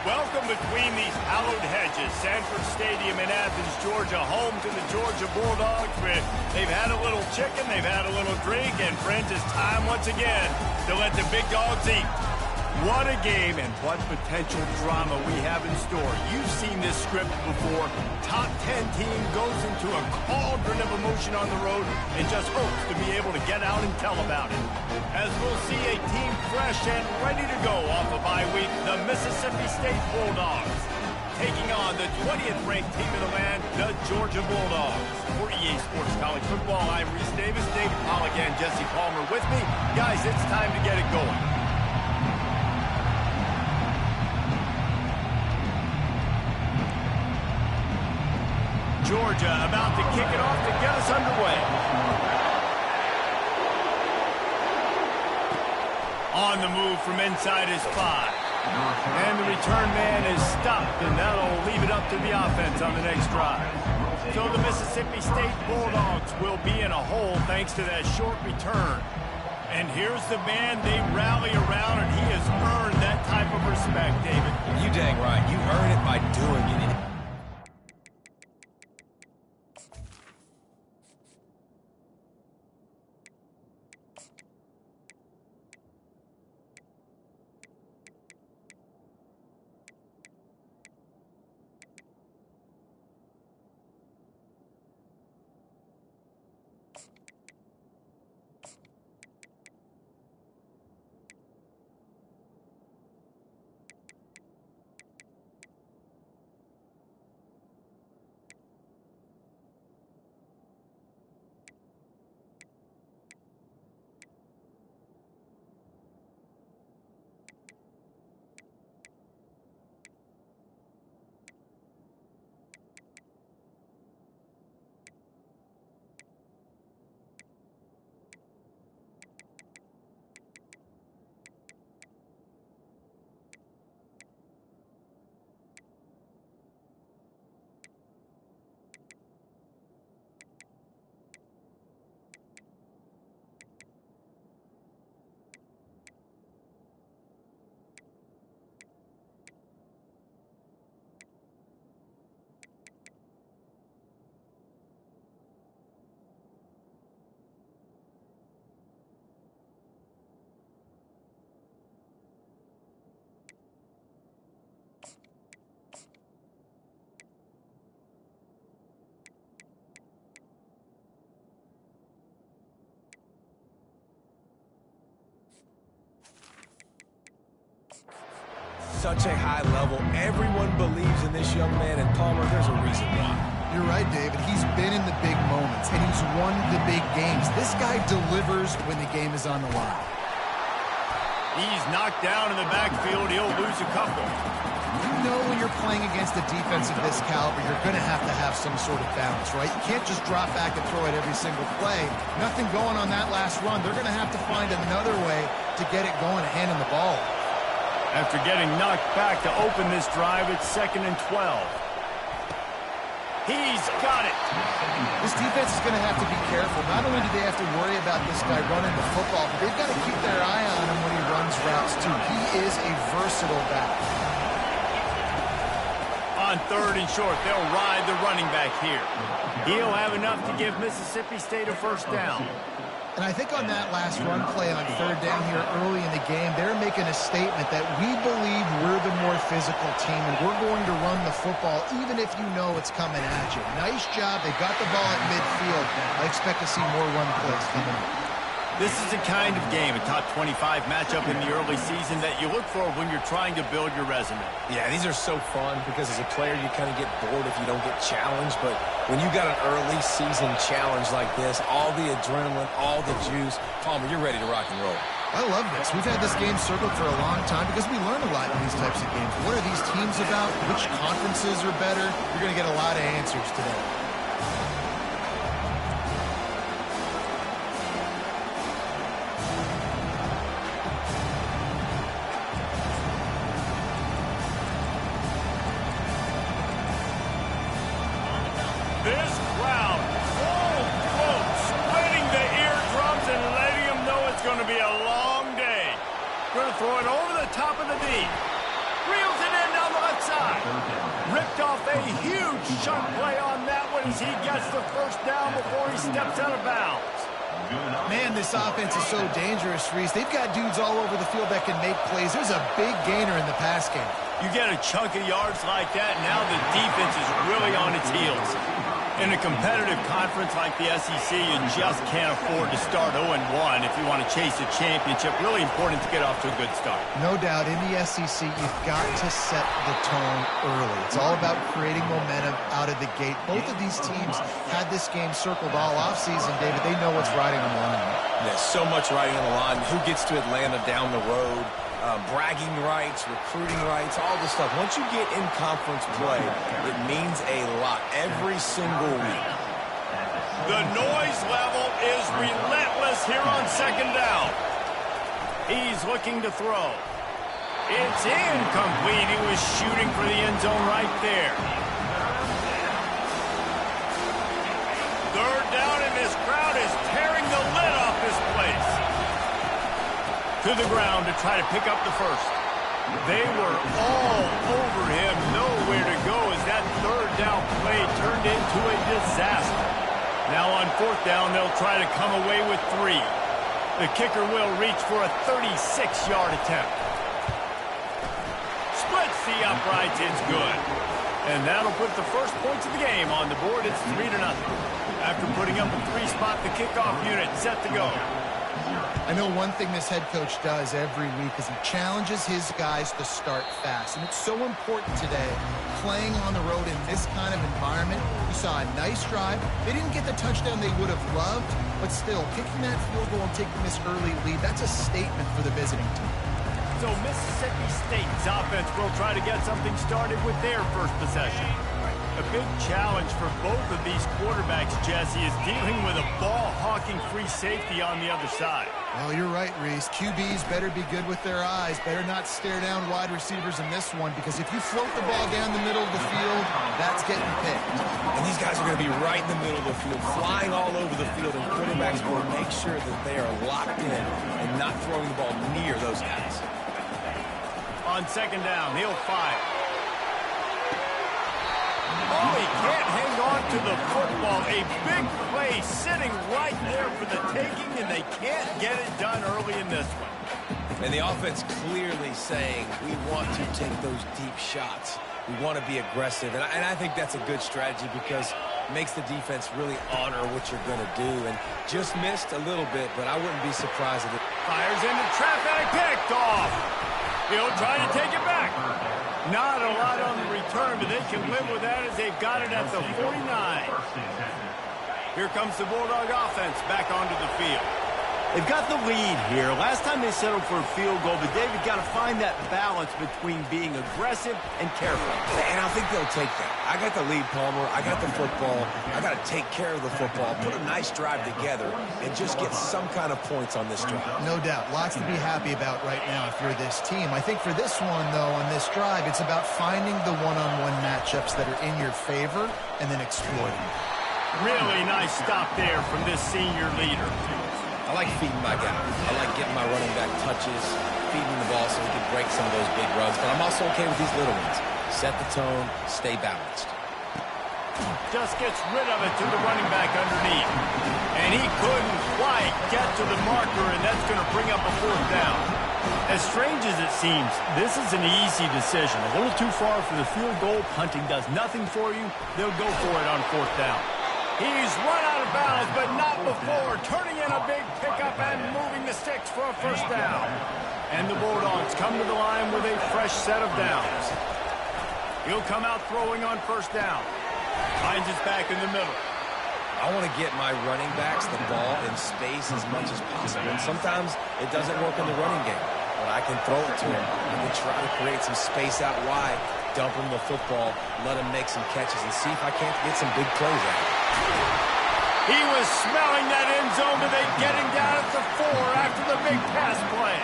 Welcome between these hallowed hedges. Sanford Stadium in Athens, Georgia, home to the Georgia Bulldogs. They've had a little chicken, they've had a little drink, and friends, it's time once again to let the big dogs eat. What a game and what potential drama we have in store. You've seen this script before. Top 10 team goes into a cauldron of emotion on the road and just hopes to be able to get out and tell about it. As we'll see a team fresh and ready to go off a bye week, the Mississippi State Bulldogs taking on the 20th ranked team in the land, the Georgia Bulldogs. For EA Sports College Football, I'm Reese Davis, David Pollack, and Jesse Palmer with me. Guys, it's time to get it going. Georgia about to kick it off to get us underway. On the move from inside his 5. And the return man is stopped, and that'll leave it up to the offense on the next drive. So the Mississippi State Bulldogs will be in a hole thanks to that short return. And here's the man they rally around, and he has earned that type of respect, David. You dang right. You earn it by doing it. Such a high level. Everyone believes in this young man, and Palmer, there's a reason why. You're right, David. He's been in the big moments, and he's won the big games. This guy delivers when the game is on the line. He's knocked down in the backfield. He'll lose a couple. You know when you're playing against a defense of this caliber, you're going to have some sort of balance, right? You can't just drop back and throw it every single play. Nothing going on that last run. They're going to have to find another way to get it going and handing the ball. After getting knocked back to open this drive, it's 2nd and 12. He's got it. This defense is going to have to be careful. Not only do they have to worry about this guy running the football, but they've got to keep their eye on him when he runs routes, too. He is a versatile back. On 3rd and short, they'll ride the running back here. He'll have enough to give Mississippi State a first down. And I think on that last run play on 3rd down here early in the game, they're making a statement that we believe we're the more physical team, and we're going to run the football even if you know it's coming at you. Nice job. They got the ball at midfield. I expect to see more run plays coming up. This is the kind of game, a top 25 matchup in the early season, that you look for when you're trying to build your resume. Yeah, these are so fun because as a player, you kind of get bored if you don't get challenged. But when you got an early season challenge like this, all the adrenaline, all the juice, Palmer, you're ready to rock and roll. I love this. We've had this game circled for a long time because we learn a lot in these types of games. What are these teams about? Which conferences are better? You're going to get a lot of answers today. This crowd, full throat, splitting the eardrums and letting them know it's going to be a long day. Going to throw it over the top of the knee. Reels it in down the shunt play on that one as he gets the first down before he steps out of bounds. Man, this offense is so dangerous, Reese. They've got dudes all over the field that can make plays. There's a big gainer in the pass game. You get a chunk of yards like that, now the defense is really on its heels. In a competitive conference like the SEC, you just can't afford to start 0-1 if you want to chase a championship. Really important to get off to a good start. No doubt, in the SEC, you've got to set the tone early. It's all about creating momentum out of the gate. Both of these teams had this game circled all offseason, David. They know what's riding on the line. There's so much riding on the line. Who gets to Atlanta down the road? Bragging rights, recruiting rights, all this stuff. Once you get in conference play, it means a lot every single week. The noise level is relentless here on second down. He's looking to throw. It's incomplete. He was shooting for the end zone right there. Third down, and this crowd is tearing the lid off this place. To the ground to try to pick up the first. They were all over him, nowhere to go as that third down play turned into a disaster. Now on fourth down, they'll try to come away with 3. The kicker will reach for a 36-yard attempt. Splits the uprights, it's good. And that'll put the first points of the game on the board. It's 3-0. After putting up a 3-spot, the kickoff unit set to go. I know one thing this head coach does every week is he challenges his guys to start fast. And it's so important today, playing on the road in this kind of environment. You saw a nice drive. They didn't get the touchdown they would have loved, but still, kicking that field goal and taking this early lead, that's a statement for the visiting team. So Mississippi State's offense will try to get something started with their first possession. A big challenge for both of these quarterbacks, Jesse, is dealing with a ball-hawking free safety on the other side. Well, you're right, Reese. QBs better be good with their eyes. Better not stare down wide receivers in this one, because if you float the ball down the middle of the field, that's getting picked. And these guys are going to be right in the middle of the field, flying all over the field, and quarterbacks will make sure that they are locked in and not throwing the ball near those guys. On second down, he'll fire. Oh, he can't hang on to the football. A big play sitting right there for the taking, and they can't get it done early in this one. And the offense clearly saying, we want to take those deep shots. We want to be aggressive. And I think that's a good strategy because it makes the defense really honor what you're going to do. And just missed a little bit, but I wouldn't be surprised if it... Fires into traffic, picked off. He'll try to take it back. Not a lot on the return, but they can live with that as they've got it at the 49. Here comes the Bulldog offense back onto the field. They've got the lead here. Last time they settled for a field goal, but David got to find that balance between being aggressive and careful. And I think they'll take that. I got the lead, Palmer. I got the football. I got to take care of the football, put a nice drive together, and just get some kind of points on this drive. No doubt. Lots to be happy about right now if you're this team. I think for this one, though, on this drive, it's about finding the one-on-one matchups that are in your favor and then exploiting them. Really nice stop there from this senior leader. I like feeding my guy. I like getting my running back touches, feeding the ball so he can break some of those big runs. But I'm also okay with these little ones. Set the tone, stay balanced. Just gets rid of it to the running back underneath. And he couldn't quite get to the marker, and that's going to bring up a fourth down. As strange as it seems, this is an easy decision. A little too far for the field goal. Punting does nothing for you. They'll go for it on fourth down. He's run out of bounds, but not before. Turning in a big pickup and moving the sticks for a first down. And the Bulldogs come to the line with a fresh set of downs. He'll come out throwing on first down. Finds his back in the middle. I want to get my running backs the ball in space as much as possible. And sometimes it doesn't work in the running game, but I can throw it to him. I can try to create some space out wide, dump him the football, let him make some catches, and see if I can't get some big plays out of it. He was smelling that end zone, but they get him down at the 4 after the big pass play.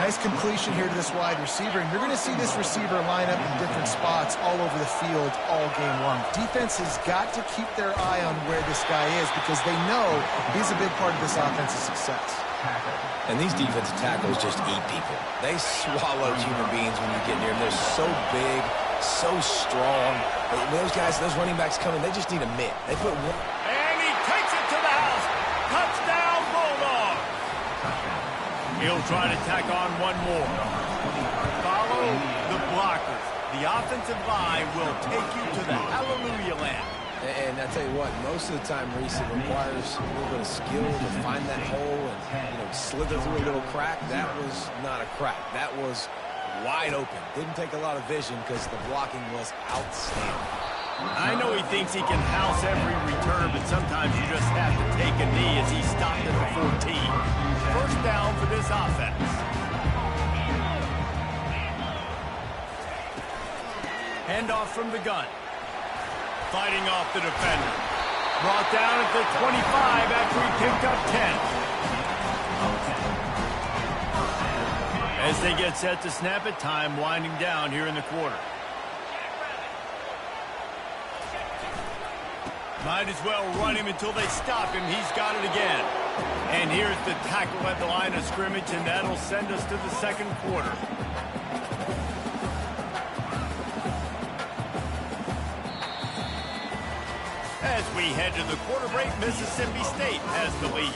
Nice completion here to this wide receiver, and you're going to see this receiver line up in different spots all over the field all game long. Defense has got to keep their eye on where this guy is because they know he's a big part of this offense's success. And these defensive tackles just eat people. They swallow human beings when you get near them. They're so big, so strong. Those guys, those running backs coming, they just need a mitt. They put one. And he takes it to the house. Touchdown, Bulldogs. He'll try to tack on one more. Follow the blockers. The offensive line will take you to the hallelujah land. And I tell you what, most of the time, Reese, it requires a little bit of skill to find that hole and slither through a little crack. That was not a crack. That was wide open. Didn't take a lot of vision because the blocking was outstanding. I know he thinks he can house every return, but sometimes you just have to take a knee as he stopped at the 14. First down for this offense. Handoff from the gun. Fighting off the defender. Brought down at the 25 after he picked up 10. As they get set to snap it, time winding down here in the quarter. Might as well run him until they stop him. He's got it again. And here's the tackle at the line of scrimmage, and that'll send us to the second quarter. As we head to the quarter break, Mississippi State has the lead.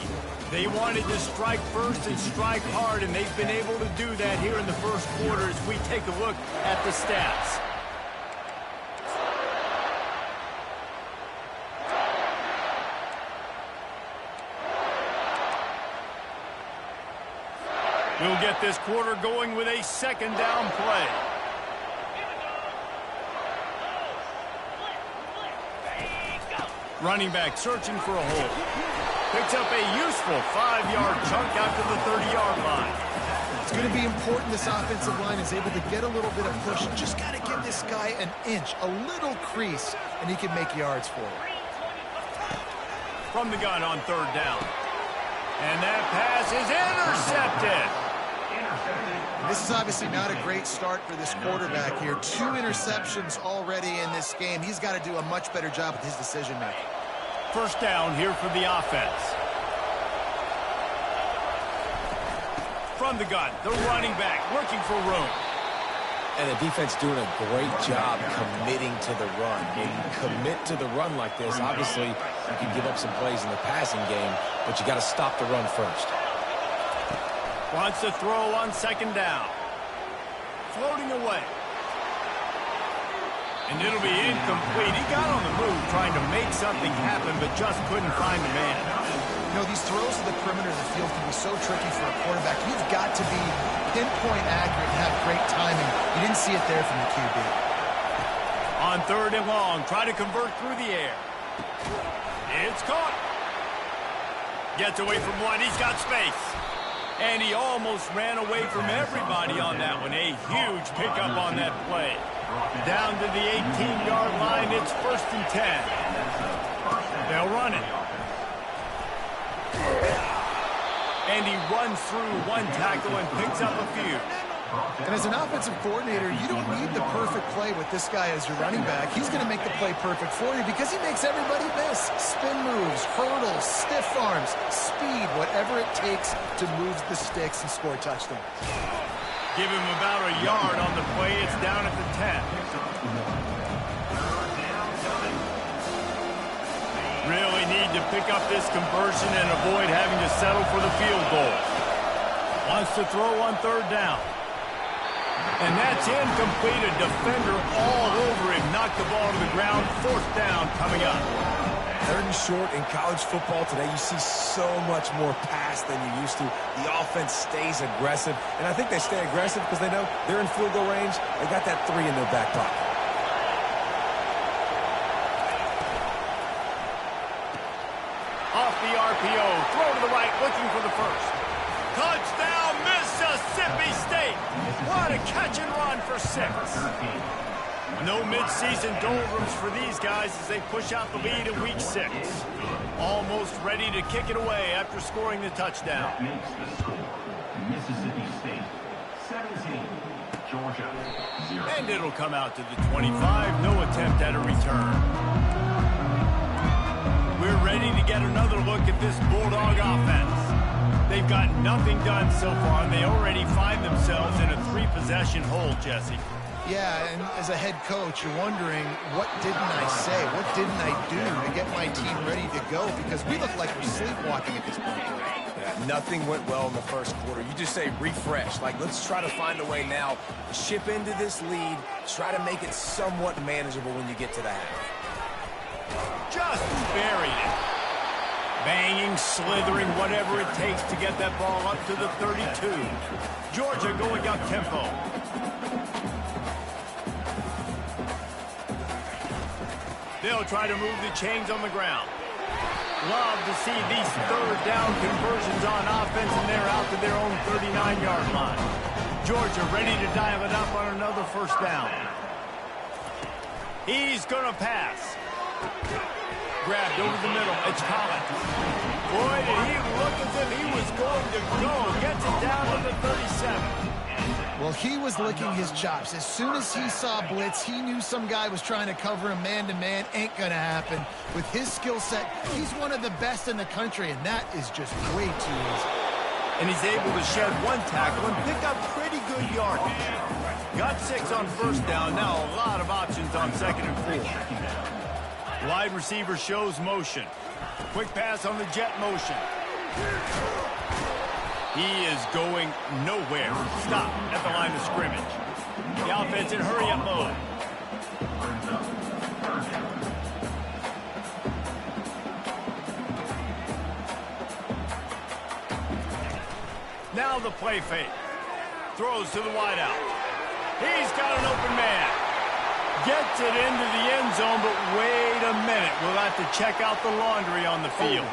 They wanted to strike first and strike hard, and they've been able to do that here in the first quarter as we take a look at the stats. We'll get this quarter going with a second down play. Running back searching for a hole. Picks up a useful 5-yard chunk out to the 30-yard line. It's going to be important this offensive line is able to get a little bit of push. Just got to give this guy an inch, a little crease, and he can make yards for it. From the gun on third down. And that pass is intercepted. This is obviously not a great start for this quarterback here. 2 interceptions already in this game. He's got to do a much better job with his decision-making. First down here for the offense. From the gun, the running back looking for room. And the defense doing a great job committing to the run. When you commit to the run like this, obviously you can give up some plays in the passing game, but you got to stop the run first. Wants to throw on second down. Floating away. And it'll be incomplete. He got on the move trying to make something happen, but just couldn't find the man. You know, these throws to the perimeter of the field can be so tricky for a quarterback. You've got to be pinpoint accurate and have great timing. You didn't see it there from the QB. On third and long, try to convert through the air. It's caught. Gets away from one. He's got space. And he almost ran away from everybody on that one. A huge pickup on that play. Down to the 18-yard line, it's first and 10. They'll run it. And he runs through one tackle and picks up a few. And as an offensive coordinator, you don't need the perfect play with this guy as your running back. He's going to make the play perfect for you because he makes everybody miss. Spin moves, hurdles, stiff arms, speed, whatever it takes to move the sticks and score touchdowns. Give him about a yard on the play. It's down at the 10. Really need to pick up this conversion and avoid having to settle for the field goal. Wants to throw on third down. And that's incomplete. A defender all over him. Knocked the ball to the ground. Fourth down coming up. Third and short in college football today, you see so much more pass than you used to. The offense stays aggressive, and I think they stay aggressive because they know they're in field goal range. They got that 3 in their back pocket. Off the RPO, throw to the right, looking for the first. Touchdown, Mississippi State. What a catch and run for 6. No mid-season doldrums for these guys as they push out the lead in week 6. Almost ready to kick it away after scoring the touchdown. Makes the score. Mississippi State 17, Georgia 0. And it'll come out to the 25. No attempt at a return. We're ready to get another look at this Bulldog offense. They've got nothing done so far, and they already find themselves in a 3-possession hole, Jesse. Yeah, and as a head coach, you're wondering, what didn't I say? What didn't I do to get my team ready to go? Because we look like we're sleepwalking at this point. Yeah, nothing went well in the first quarter. You just say refresh. Like, let's try to find a way now to ship into this lead, try to make it somewhat manageable when you get to the half. Just buried it. Banging, slithering, whatever it takes to get that ball up to the 32. Georgia going up tempo. They'll try to move the chains on the ground. Love to see these third down conversions on offense, and they're out to their own 39-yard line. Georgia ready to dial it up on another first down. He's going to pass. Grabbed over the middle. It's Collins. Boy, did he look as if he was going to go. Gets it down to the 37. Well, he was licking his chops. As soon as he saw blitz, he knew some guy was trying to cover him man-to-man. Ain't gonna happen. With his skill set, he's one of the best in the country, and that is just way too easy. And he's able to shed one tackle and pick up pretty good yardage. Got 6 on first down. Now a lot of options on second and 4. Wide receiver shows motion. Quick pass on the jet motion. He is going nowhere. Stop at the line of scrimmage. The offense in hurry-up mode. Now the play fake. Throws to the wideout. He's got an open man. Gets it into the end zone, but wait a minute. We'll have to check out the laundry on the field.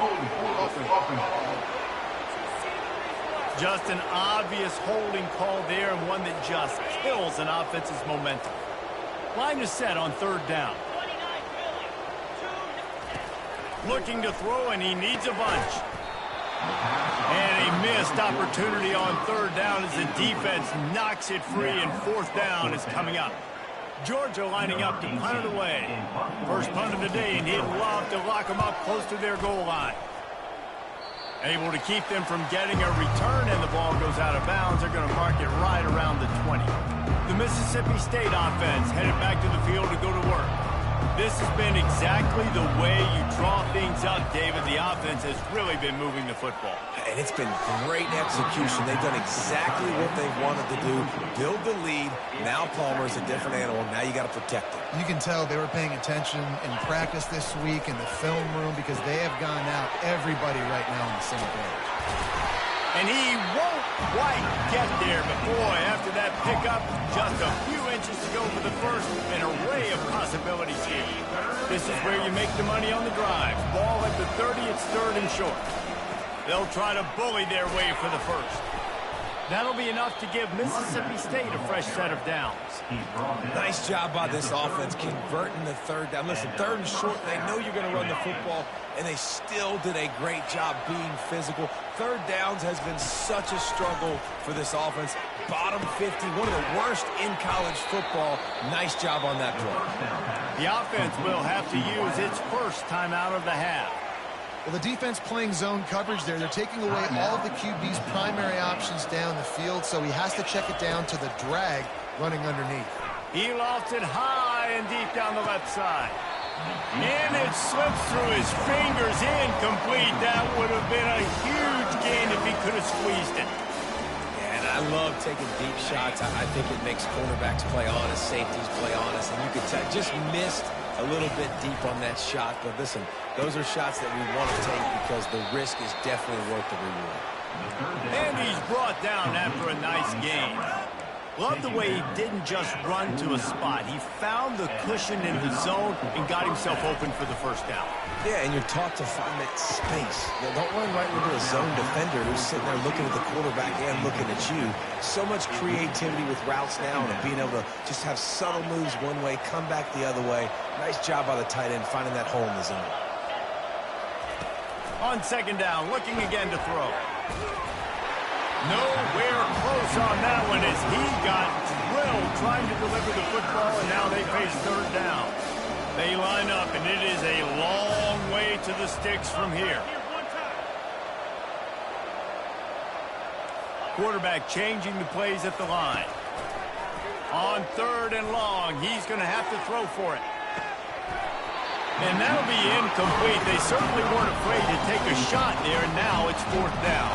Just an obvious holding call there, and one that just kills an offense's momentum. Line is set on third down. Looking to throw, and he needs a bunch. And a missed opportunity on third down as the defense knocks it free, and fourth down is coming up. Georgia lining up to punt it away. First punt of the day, and he'd love to lock them up close to their goal line. Able to keep them from getting a return, and the ball goes out of bounds. They're going to mark it right around the 20. The Mississippi State offense headed back to the field to go to work. This has been exactly the way you draw things up, David. The offense has really been moving the football. And it's been great execution. They've done exactly what they've wanted to do. Build the lead. Now Palmer's a different animal. Now you got to protect it. You can tell they were paying attention in practice this week in the film room because they have gone out, everybody right now on the same page. And he won't quite get there, but boy, after that pickup, just a few inches to go for the first, an array of possibilities here. This is where you make the money on the drive. Ball at the 30, it's third and short. They'll try to bully their way for the first. That'll be enough to give Mississippi State a fresh set of downs. Nice job by this offense converting the third down. Listen, third and short, they know you're going to run the football, and they still did a great job being physical. Third downs has been such a struggle for this offense. Bottom 50, one of the worst in college football. Nice job on that play. The offense will have to use its first timeout of the half. Well, the defense playing zone coverage there. They're taking away all of the QB's primary options down the field, so he has to check it down to the drag running underneath. He lofts it high and deep down the left side. And it slips through his fingers, incomplete. That would have been a huge gain if he could have squeezed it. And I love taking deep shots. I think it makes cornerbacks play honest, safeties play honest, and you can tell just missed a little bit deep on that shot. But listen, those are shots that we want to take because the risk is definitely worth the reward. And he's brought down after a nice gain. Love the way he didn't just run to a spot. He found the cushion in the zone and got himself open for the first down. Yeah, and you're taught to find that space. Now, don't run right into a zone defender who's sitting there looking at the quarterback and looking at you. So much creativity with routes now and being able to just have subtle moves one way, come back the other way. Nice job by the tight end finding that hole in the zone. On second down, looking again to throw. Nowhere close on that one as he got drilled trying to deliver the football, and now they face third down. They line up, and it is a long way to the sticks from here. Quarterback changing the plays at the line. On 3rd and long, he's going to have to throw for it. And that'll be incomplete. They certainly weren't afraid to take a shot there, and now it's 4th down.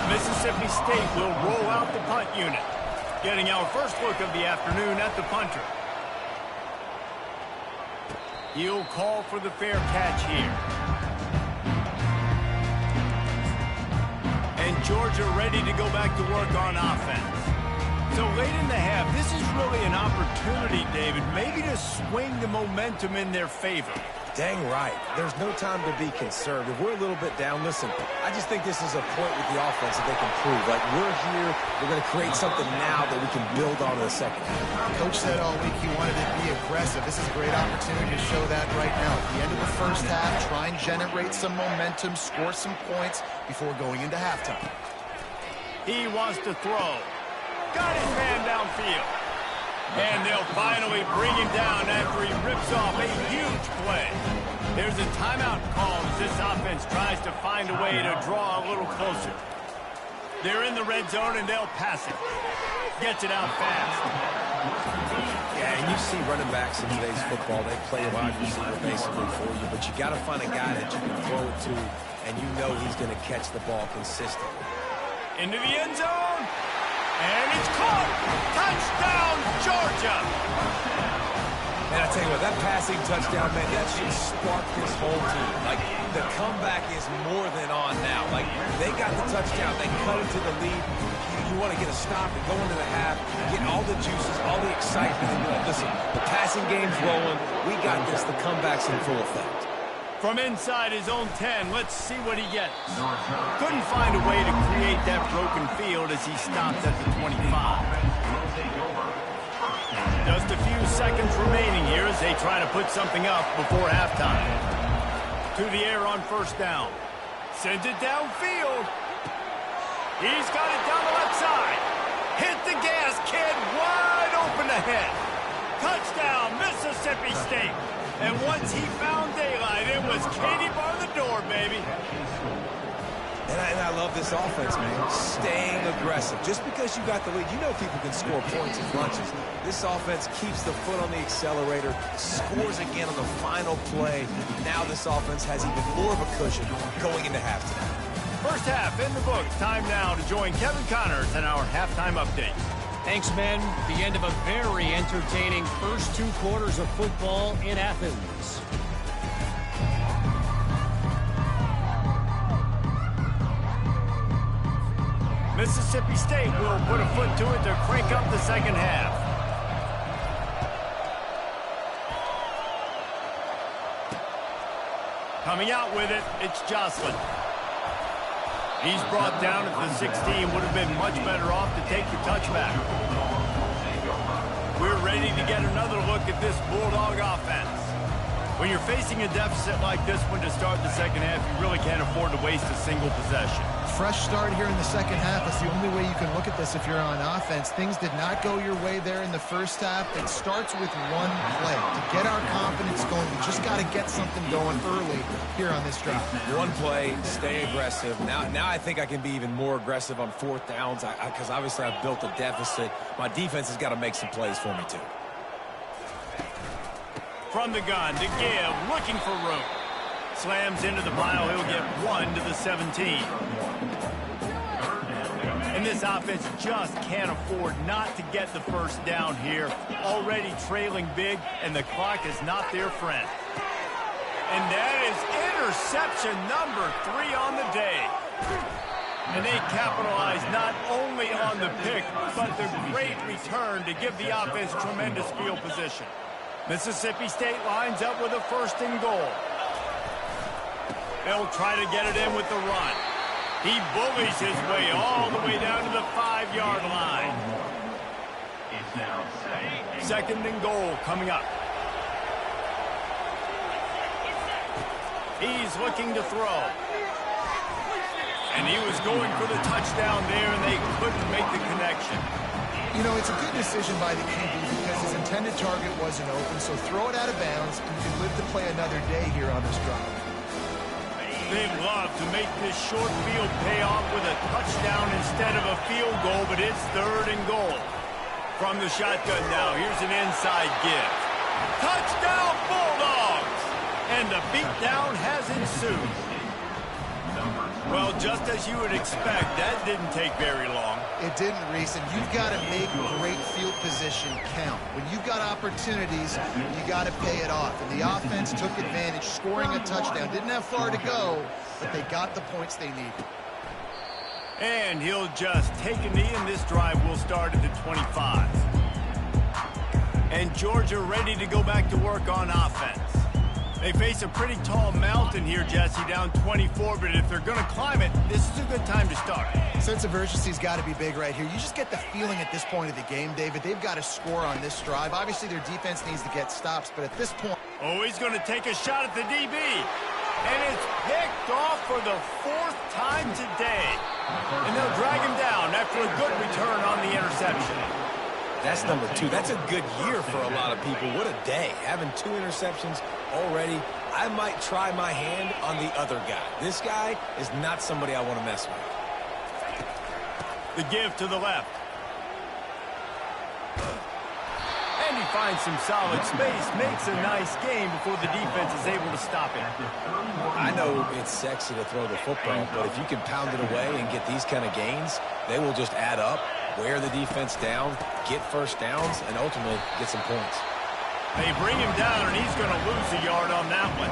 Mississippi State will roll out the punt unit. Getting our first look of the afternoon at the punter. He'll call for the fair catch here. And Georgia ready to go back to work on offense. So late in the half, this is really an opportunity, David, maybe to swing the momentum in their favor. Dang right. There's no time to be concerned. If we're a little bit down, listen, I just think this is a point with the offense that they can prove. Like, we're here, we're going to create something now that we can build on in the second half. Coach said all week he wanted to be aggressive. This is a great opportunity to show that right now. At the end of the first half, try and generate some momentum, score some points before going into halftime. He wants to throw. Got his man downfield. And they'll finally bring him down after he rips off a huge play. There's a timeout call as this offense tries to find a way to draw a little closer. They're in the red zone and they'll pass it. Gets it out fast. Yeah, and you see running backs in today's football, they play wide receiver basically for you, but you got to find a guy that you can throw it to, and you know he's going to catch the ball consistently. Into the end zone. And it's caught! Touchdown, Georgia! And I tell you what, that passing touchdown, man, that should spark this whole team. Like, the comeback is more than on now. Like, they got the touchdown. They cut into the lead. You want to get a stop and go into the half, get all the juices, all the excitement. And be like, listen, the passing game's rolling. We got this. The comeback's in full effect. From inside his own 10, let's see what he gets. Couldn't find a way to create that broken field as he stopped at the 25. Just a few seconds remaining here as they try to put something up before halftime. To the air on 1st down. Sends it downfield. He's got it down the left side. Hit the gas, kid. Wide open ahead. Touchdown, Mississippi State. And once he found daylight, it was Katie bar the door, baby. And I love this offense, man. Staying aggressive. Just because you got the lead, you know people can score points in bunches. This offense keeps the foot on the accelerator, scores again on the final play. Now this offense has even more of a cushion going into halftime. First half in the books. Time now to join Kevin Connors in our halftime update. Thanks, men. The end of a very entertaining first 2 quarters of football in Athens. Mississippi State will put a foot to it to crank up the second half. Coming out with it, it's Jocelyn. He's brought down at the 16. Would have been much better off to take the touchback. We're ready to get another look at this Bulldog offense. When you're facing a deficit like this one to start the second half, you really can't afford to waste a single possession. Fresh start here in the second half. It's the only way you can look at this if you're on offense. Things did not go your way there in the first half. It starts with one play. To get our confidence going, we just got to get something going early here on this drive. One play, stay aggressive. Now I think I can be even more aggressive on 4th downs because obviously I've built a deficit. My defense has got to make some plays for me too. From the gun to give, looking for room. Slams into the pile. He'll get 1 to the 17. And this offense just can't afford not to get the first down here. Already trailing big, and the clock is not their friend. And that is interception number 3 on the day. And they capitalize not only on the pick, but the great return to give the offense tremendous field position. Mississippi State lines up with a 1st and goal. They'll try to get it in with the run. He bullies his way all the way down to the 5-yard line. 2nd and goal coming up. He's looking to throw. And he was going for the touchdown there, and they couldn't make the connection. You know, it's a good decision by the QB because his intended target wasn't open, so throw it out of bounds, and you can live to play another day here on this drive. They'd love to make this short field pay off with a touchdown instead of a field goal, but it's 3rd and goal. From the shotgun now, here's an inside give. Touchdown, Bulldogs! And the beatdown has ensued. Well, just as you would expect, that didn't take very long. It didn't, Reese, and you've got to make great field position count. When you've got opportunities, you got to pay it off. And the offense took advantage, scoring a touchdown. Didn't have far to go, but they got the points they needed. And he'll just take a knee, and this drive will start at the 25. And Georgia ready to go back to work on offense. They face a pretty tall mountain here, Jesse, down 24, but if they're going to climb it, this is a good time to start. Sense of urgency's got to be big right here. You just get the feeling at this point of the game, David, they've got to score on this drive. Obviously, their defense needs to get stops, but at this point... Oh, he's going to take a shot at the DB. And it's picked off for the 4th time today. And they'll drag him down after a good return on the interception. That's number 2. That's a good year for a lot of people. What a day. Having 2 interceptions already. I might try my hand on the other guy. This guy is not somebody I want to mess with. The give to the left. And he finds some solid space, makes a nice game before the defense is able to stop him. I know it's sexy to throw the football, but if you can pound it away and get these kind of gains, they will just add up, wear the defense down, get first downs, and ultimately get some points. They bring him down, and he's going to lose a yard on that one.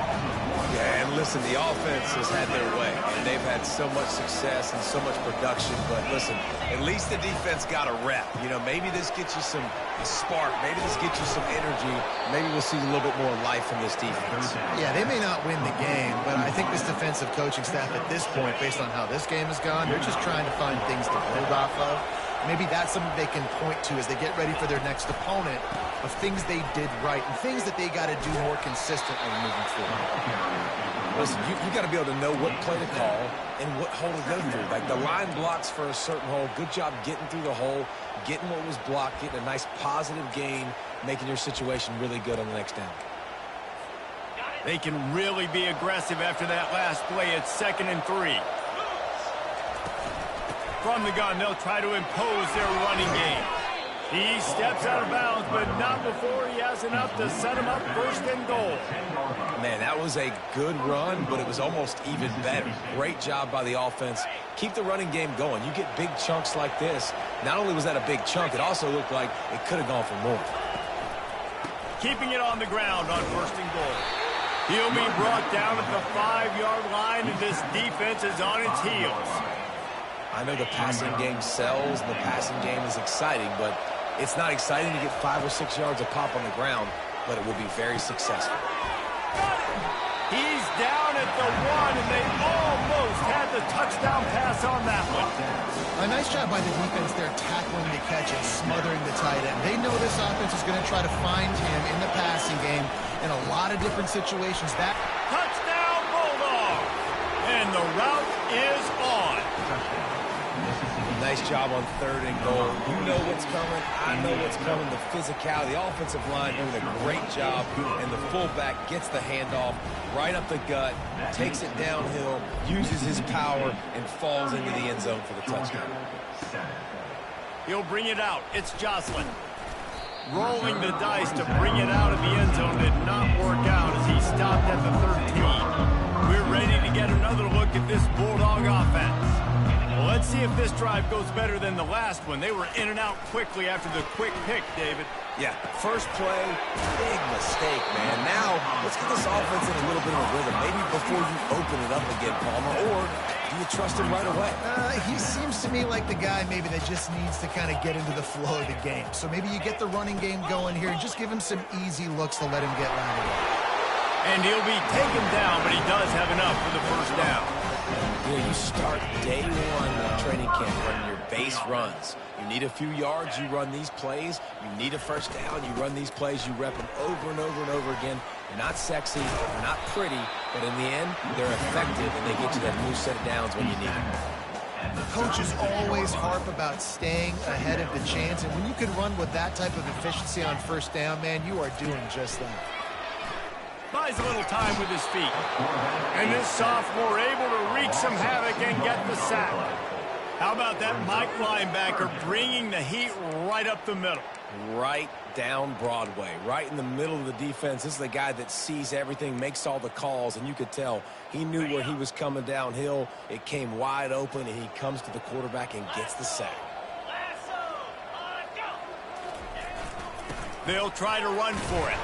Yeah, and listen, the offense has had their way, and they've had so much success and so much production. But listen, at least the defense got a rep. You know, maybe this gets you a spark. Maybe this gets you some energy. Maybe we'll see a little bit more life from this defense. Yeah, they may not win the game, but I think this defensive coaching staff at this point, based on how this game has gone, they're just trying to find things to build off of. Maybe that's something they can point to as they get ready for their next opponent, of things they did right and things that they got to do more consistently moving forward. Listen, you got to be able to know what play to call and what hole to go through. Like the line blocks for a certain hole. Good job getting through the hole, getting what was blocked, getting a nice positive gain, making your situation really good on the next down. They can really be aggressive after that last play. It's 2nd and 3. From the gun, they'll try to impose their running game. He steps out of bounds, but not before he has enough to set him up 1st and goal. Man, that was a good run, but it was almost even better. Great job by the offense. Keep the running game going. You get big chunks like this. Not only was that a big chunk, it also looked like it could have gone for more. Keeping it on the ground on 1st and goal. He'll be brought down at the 5-yard line, and this defense is on its heels. I know the passing game sells, and the passing game is exciting, but it's not exciting to get 5 or 6 yards a pop on the ground, but it will be very successful. He's down at the 1, and they almost had the touchdown pass on that one. A nice job by the defense there tackling the catch and smothering the tight end. They know this offense is going to try to find him in the passing game in a lot of different situations. That touchdown, Bulldogs! And the route is on. Nice job on 3rd and goal. You know what's coming. I know what's coming. The physicality, the offensive line doing a great job, and the fullback gets the handoff right up the gut, takes it downhill, uses his power, and falls into the end zone for the touchdown. He'll bring it out. It's Jocelyn. Rolling the dice to bring it out of the end zone did not work out as he stopped at the 13. We're ready to get another look at this Bulldog offense. Well, let's see if this drive goes better than the last one. They were in and out quickly after the quick pick, David. Yeah, first play, big mistake, man. Now, let's get this offense in a little bit of a rhythm. Maybe before you open it up again, Palmer, or do you trust him right away? He seems to me like the guy maybe that just needs to kind of get into the flow of the game. So maybe you get the running game going here and just give him some easy looks to let him get rounded up. And he'll be taken down, but he does have enough for the 1st down. You know, you start day 1 of training camp running your base runs. You need a few yards, you run these plays. You need a 1st down, you run these plays. You rep them over and over and over again. They're not sexy, they're not pretty, but in the end, they're effective, and they get you that new set of downs when you need them. Coaches always harp about staying ahead of the chance, and when you can run with that type of efficiency on 1st down, man, you are doing just that. Buys a little time with his feet. And this sophomore able to wreak some havoc and get the sack. How about that Mike linebacker bringing the heat right up the middle? Right down Broadway, right in the middle of the defense. This is the guy that sees everything, makes all the calls, and you could tell he knew where he was coming downhill. It came wide open, and he comes to the quarterback and gets the sack. They'll try to run for it.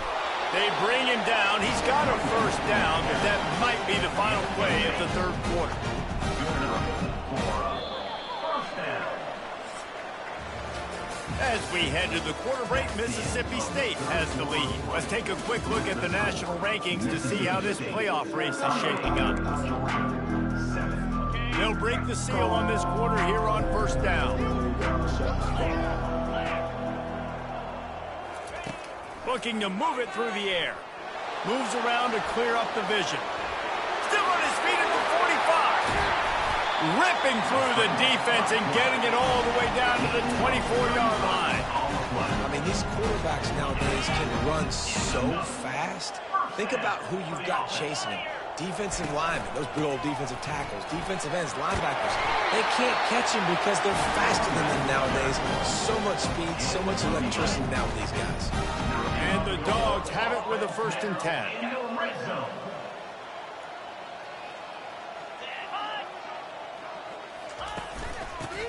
They bring him down. He's got a first down, but that might be the final play of the third quarter. As we head to the quarter break, Mississippi State has the lead. Let's take a quick look at the national rankings to see how this playoff race is shaping up. They'll break the seal on this quarter here on first down. Looking to move it through the air. Moves around to clear up the vision. Still on his feet at the 45. Ripping through the defense and getting it all the way down to the 24-yard line. I mean, these quarterbacks nowadays can run so fast. Think about who you've got chasing him. Defensive linemen, those big old defensive tackles, defensive ends, linebackers. They can't catch him because they're faster than them nowadays. So much speed, so much electricity now with these guys. And the Dogs have it with a 1st and 10.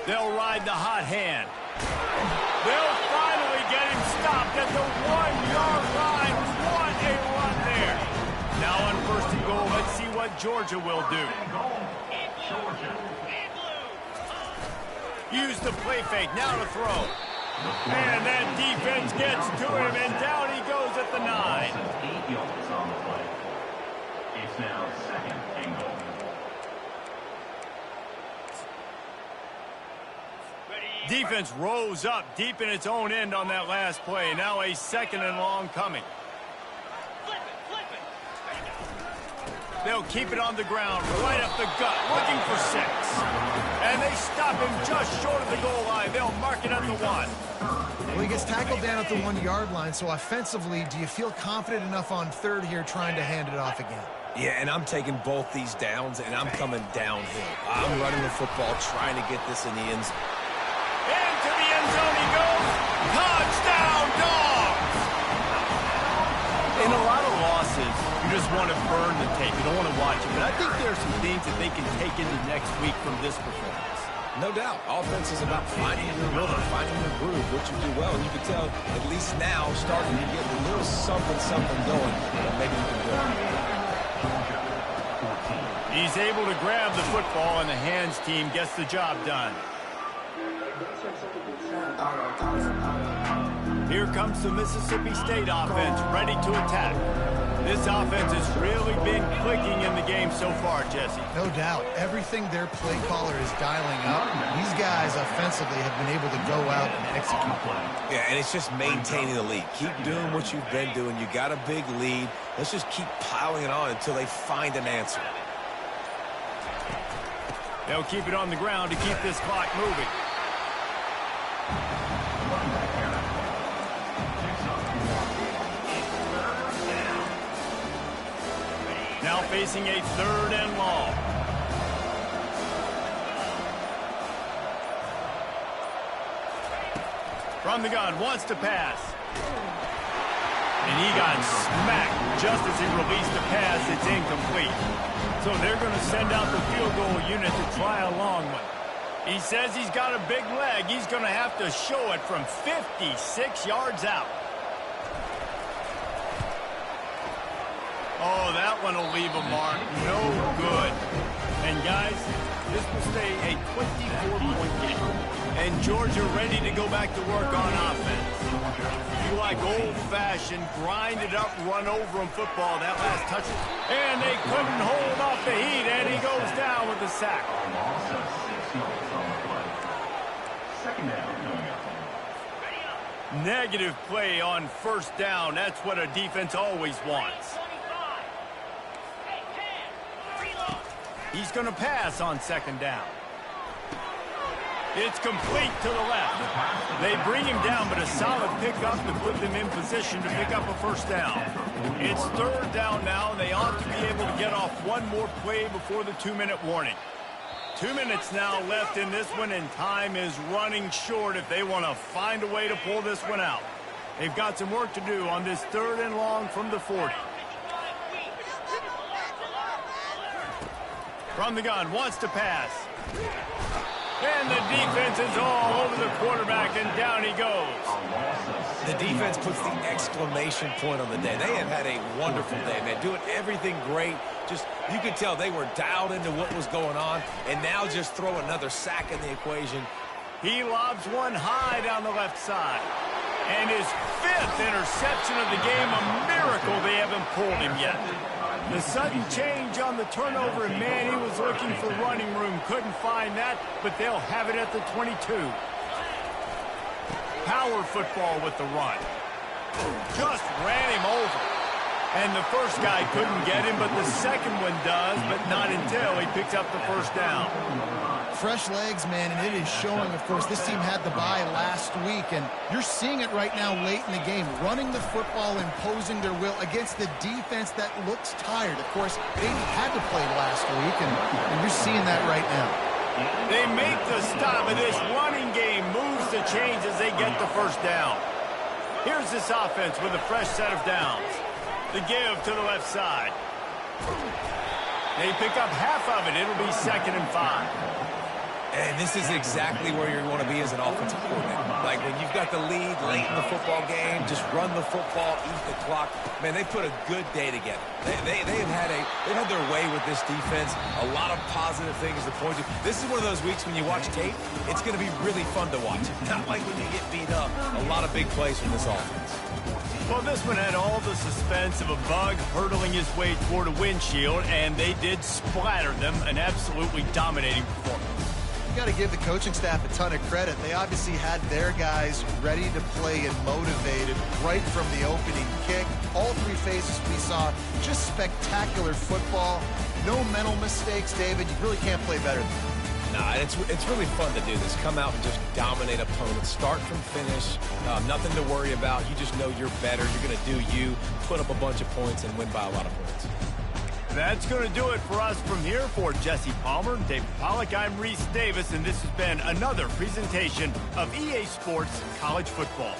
They'll ride the hot hand. They'll finally get him stopped at the 1-yard line. What a run there. Now on 1st and goal, let's see what Georgia will do. Use the play fake, now to throw. And that defense gets to him, and down he goes at the 9. 8 yards on the play. It's now 2nd and goal. Defense rose up deep in its own end on that last play. Now a 2nd and long coming. They'll keep it on the ground, right up the gut, looking for 6. And they stop him just short of the goal line. They'll mark it at the 1. Well, he gets tackled down at the 1-yard line, so offensively, do you feel confident enough on 3rd here trying to hand it off again? Yeah, and I'm taking both these downs, and I'm coming downhill. I'm running the football, trying to get this in the end zone. Into the end zone he goes. Touchdown, Dogs! In a lot of losses, you just want to burn the tape. You don't want to watch it. But I think there are some things that they can take into next week from this performance. No doubt. Offense is about finding your rhythm, finding your groove, what you do well. And you can tell, at least now, starting to get a little something going that maybe you can do. He's able to grab the football, and the hands team gets the job done. Here comes the Mississippi State offense, ready to attack. This offense has really been clicking in the game so far, Jesse. No doubt. Everything their play caller is dialing up, these guys offensively have been able to go out and execute. Yeah, and it's just maintaining the lead. Keep doing what you've been doing. You got a big lead. Let's just keep piling it on until they find an answer. They'll keep it on the ground to keep this clock moving. Now facing a 3rd and long. From the gun, wants to pass. And he got smacked just as he released the pass. It's incomplete. So they're going to send out the field goal unit to try a long one. He says he's got a big leg. He's going to have to show it from 56 yards out. Oh, that one will leave a mark. No good. And, guys, this will stay a 24-point game. And Georgia ready to go back to work on offense. You like old-fashioned, grind-it-up, run-over-'em football, that last touch. And they couldn't hold off the heat, and he goes down with the sack. Loss of 6 yards on the play. 2nd down coming up. Negative play on 1st down. That's what a defense always wants. He's going to pass on 2nd down. It's complete to the left. They bring him down, but a solid pickup to put them in position to pick up a 1st down. It's 3rd down now. They ought to be able to get off one more play before the 2-minute warning. 2 minutes now left in this one, and time is running short if they want to find a way to pull this one out. They've got some work to do on this 3rd and long from the 40. From the gun, wants to pass. And the defense is all over the quarterback, and down he goes. The defense puts the exclamation point on the day. They have had a wonderful day, man. Doing everything great. Just, you could tell they were dialed into what was going on, and now just throw another sack in the equation. He lobs one high down the left side. And his 5th interception of the game, a miracle they haven't pulled him yet. The sudden change on the turnover, and man, he was looking for running room. Couldn't find that, but they'll have it at the 22. Power football with the run. Just ran him over. And the first guy couldn't get him, but the second one does, but not until he picks up the first down. Fresh legs, man, and it is showing, of course. This team had the bye last week, and you're seeing it right now late in the game. Running the football, imposing their will against the defense that looks tired. Of course, they had to play last week, and you're seeing that right now. They make the stop, and this running game moves the chains as they get the first down. Here's this offense with a fresh set of downs. The give to the left side. They pick up half of it. It'll be 2nd and 5. And this is exactly where you want to be as an offensive coordinator. Like when you've got the lead late in the football game, just run the football, eat the clock. Man, they put a good day together. They've had their way with this defense. A lot of positive things to point to. This is one of those weeks when you watch tape, it's going to be really fun to watch. Not like when you get beat up. A lot of big plays from this offense. Well, this one had all the suspense of a bug hurtling his way toward a windshield, and they did splatter them. An absolutely dominating performance. You got to give the coaching staff a ton of credit. They obviously had their guys ready to play and motivated right from the opening kick. All 3 phases we saw, just spectacular football. No mental mistakes, David. You really can't play better than that. Nah, it's really fun to do this. Come out and just dominate opponents. Start from finish. Nothing to worry about. You just know you're better. You're going to do you, put up a bunch of points, and win by a lot of points. That's going to do it for us from here. For Jesse Palmer, David Pollack, I'm Reese Davis, and this has been another presentation of EA Sports College Football.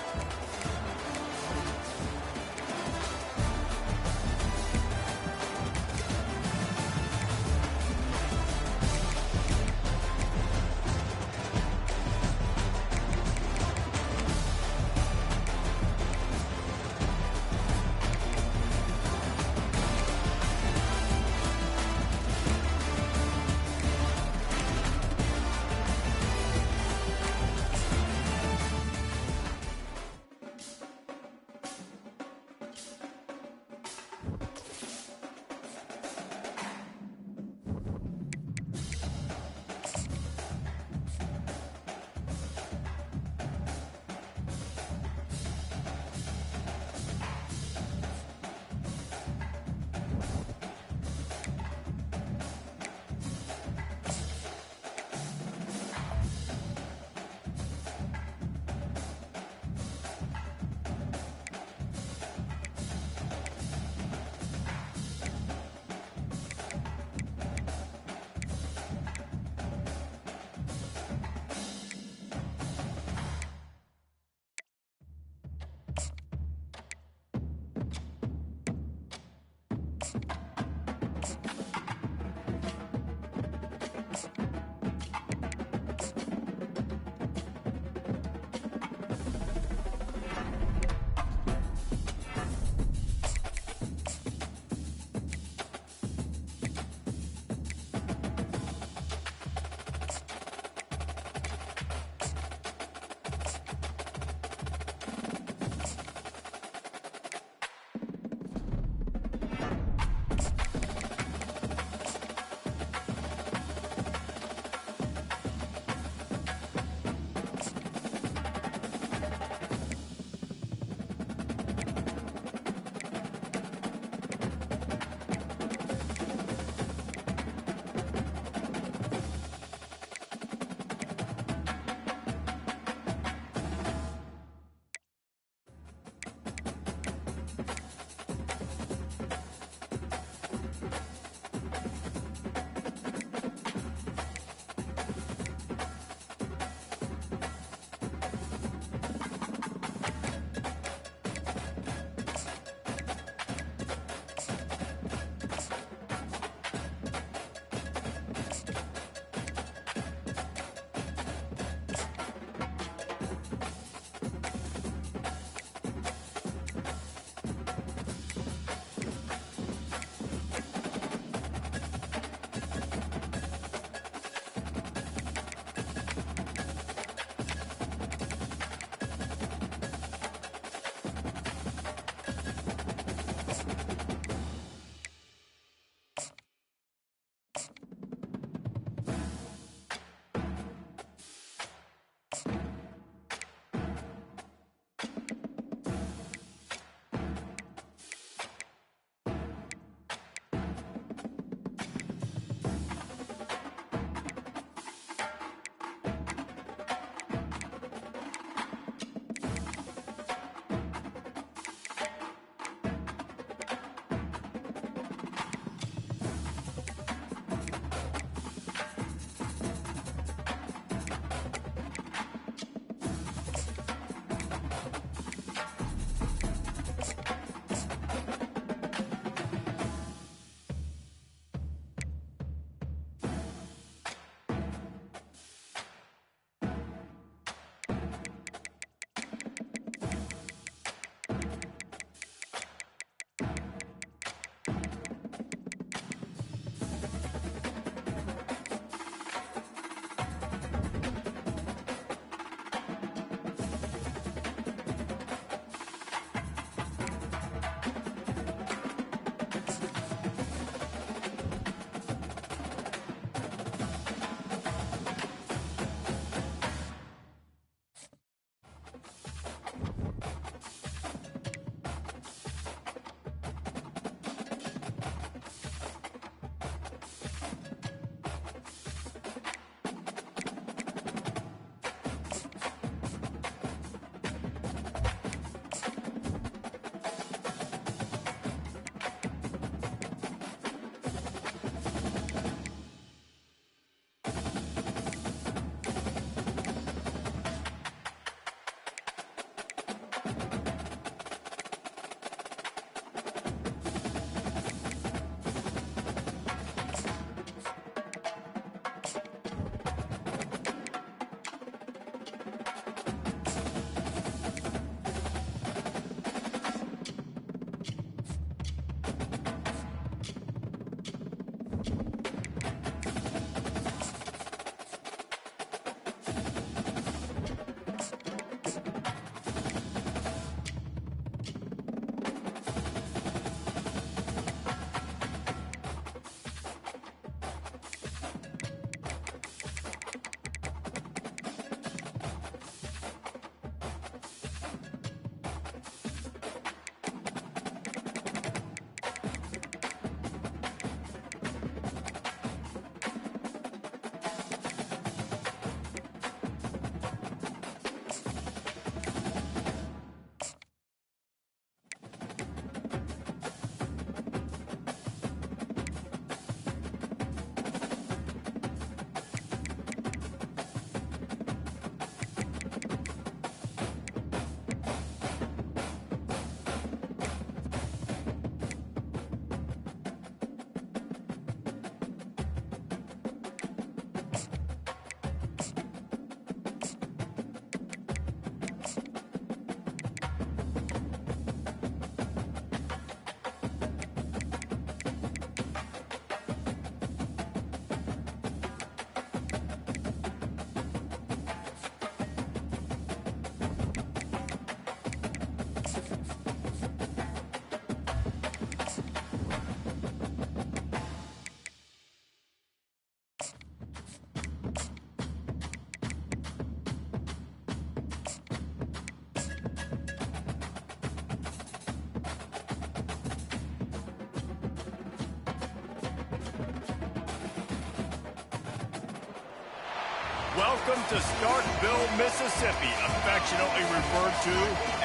Welcome to Starkville, Mississippi, affectionately referred to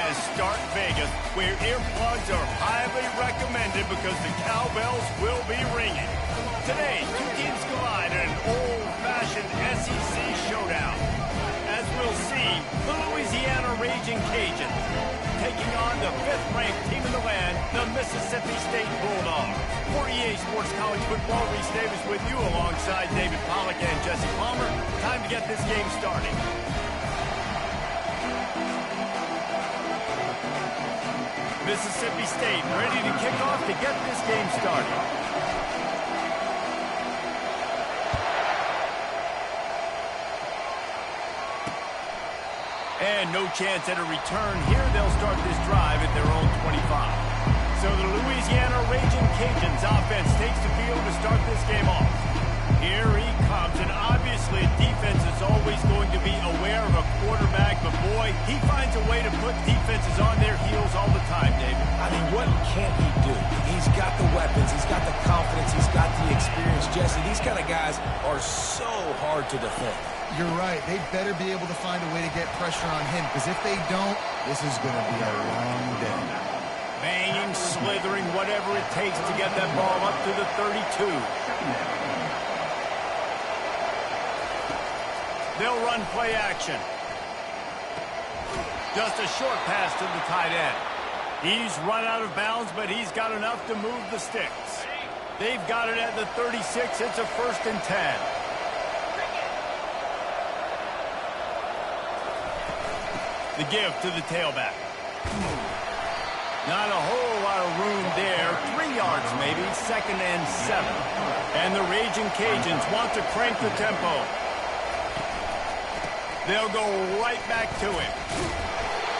as Stark Vegas, where earplugs are highly recommended because the cowbells will be ringing. Today, two teams collide in an old-fashioned SEC showdown. As we'll see, the Louisiana Raging Cajuns taking on the fifth-ranked team in the land, the Mississippi State Bulldogs. For EA Sports College Football, Reese Davis with you alongside David Pollack and Jesse Palmer. Time to get this game started. Mississippi State ready to kick off to get this game started. And no chance at a return here. They'll start this drive at their own 25. So the Louisiana Raging Cajuns offense takes the field to start this game off. Here he comes, and obviously defense is always going to be aware of a quarterback, but boy, he finds a way to put defenses on their heels all the time, David. I mean, what can't he do? He's got the weapons, he's got the confidence, he's got the experience. Jesse, these kind of guys are so hard to defend. You're right. They better be able to find a way to get pressure on him, because if they don't, this is going to be a long day. Banging, slithering, whatever it takes to get that ball up to the 32. They'll run play action. Just a short pass to the tight end. He's run out of bounds, but he's got enough to move the sticks. They've got it at the 36. It's a 1st and 10. The give to the tailback. Not a whole lot of room there. 3 yards maybe, 2nd and 7. And the Raging Cajuns want to crank the tempo. They'll go right back to him.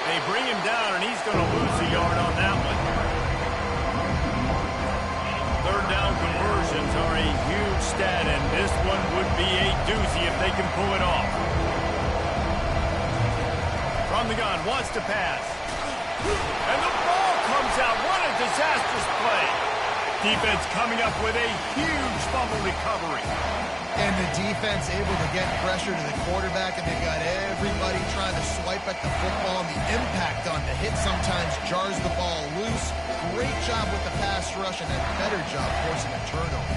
They bring him down, and he's going to lose a yard on that one. 3rd down conversions are a huge stat, and this one would be a doozy if they can pull it off. From the gun, wants to pass. And the ball comes out. What a disastrous play. Defense coming up with a huge fumble recovery. And the defense able to get pressure to the quarterback, and they've got everybody trying to swipe at the football, and the impact on the hit sometimes jars the ball loose. Great job with the pass rush, and a better job forcing a turnover.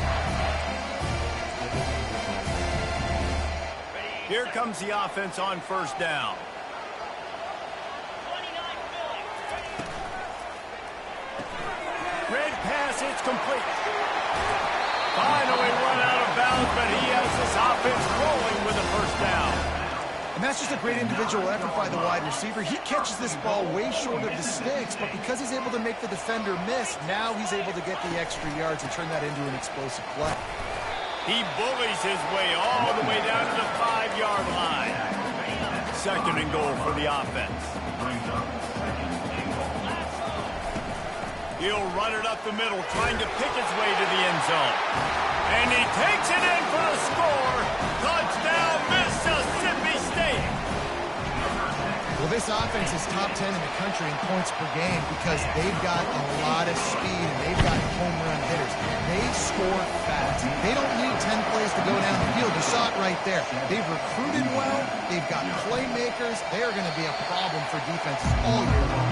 Here comes the offense on 1st down. Red pass, it's complete. Finally run out of bounds, but he has this offense rolling with a 1st down. And that's just a great individual effort by the wide receiver. He catches this ball way short of the sticks, but because he's able to make the defender miss, now he's able to get the extra yards and turn that into an explosive play. He bullies his way all the way down to the 5-yard line. 2nd and goal for the offense. He'll run it up the middle, trying to pick his way to the end zone. And he takes it in for a score. Touchdown, Mississippi State. Well, this offense is top 10 in the country in points per game because they've got a lot of speed and they've got home run hitters. They score fast. They don't need 10 plays to go down the field. You saw it right there. They've recruited well. They've got playmakers. They are going to be a problem for defenses all year long.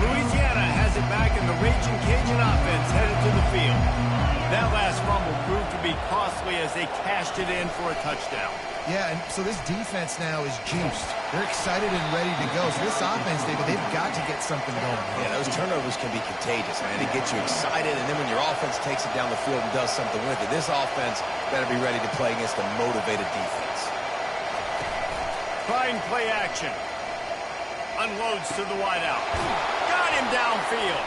Louisiana has it back, and the Raging Cajun offense headed to the field. That last fumble proved to be costly as they cashed it in for a touchdown. Yeah, and so this defense now is juiced. They're excited and ready to go. So this offense, David, they've got to get something going. Yeah, those turnovers can be contagious, man. It gets you excited, and then when your offense takes it down the field and does something with it, this offense better be ready to play against a motivated defense. Trying play action. Unloads to the wideout. Got him downfield.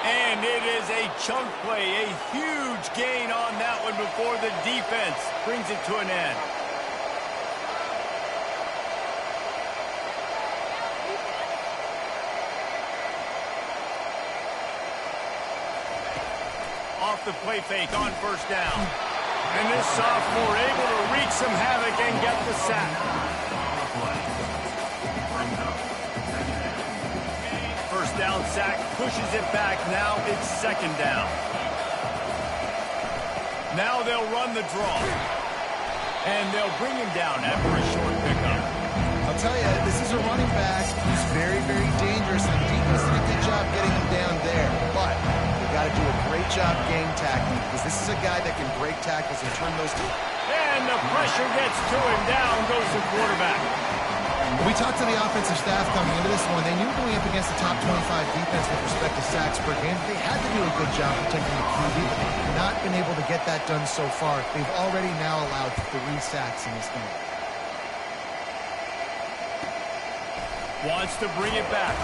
And it is a chunk play, a huge gain on that one before the defense brings it to an end. Off the play fake on 1st down. And this sophomore able to wreak some havoc and get the sack. 1st down sack, pushes it back. Now it's 2nd down. Now they'll run the draw. And they'll bring him down after a short pickup. I'll tell you, this is a running back. He's very, very dangerous, and the defense did a good job getting him down there. But they got to do a great job game tackling, because this is a guy that can break tackles and turn those two. And the pressure gets to him. Down goes the quarterback. We talked to the offensive staff coming into this one. They knew going up against the top 25 defense with respect to sacks per game, they had to do a good job protecting the QB, but they've not been able to get that done so far. They've already now allowed 3 sacks in this game. Wants to bring it back.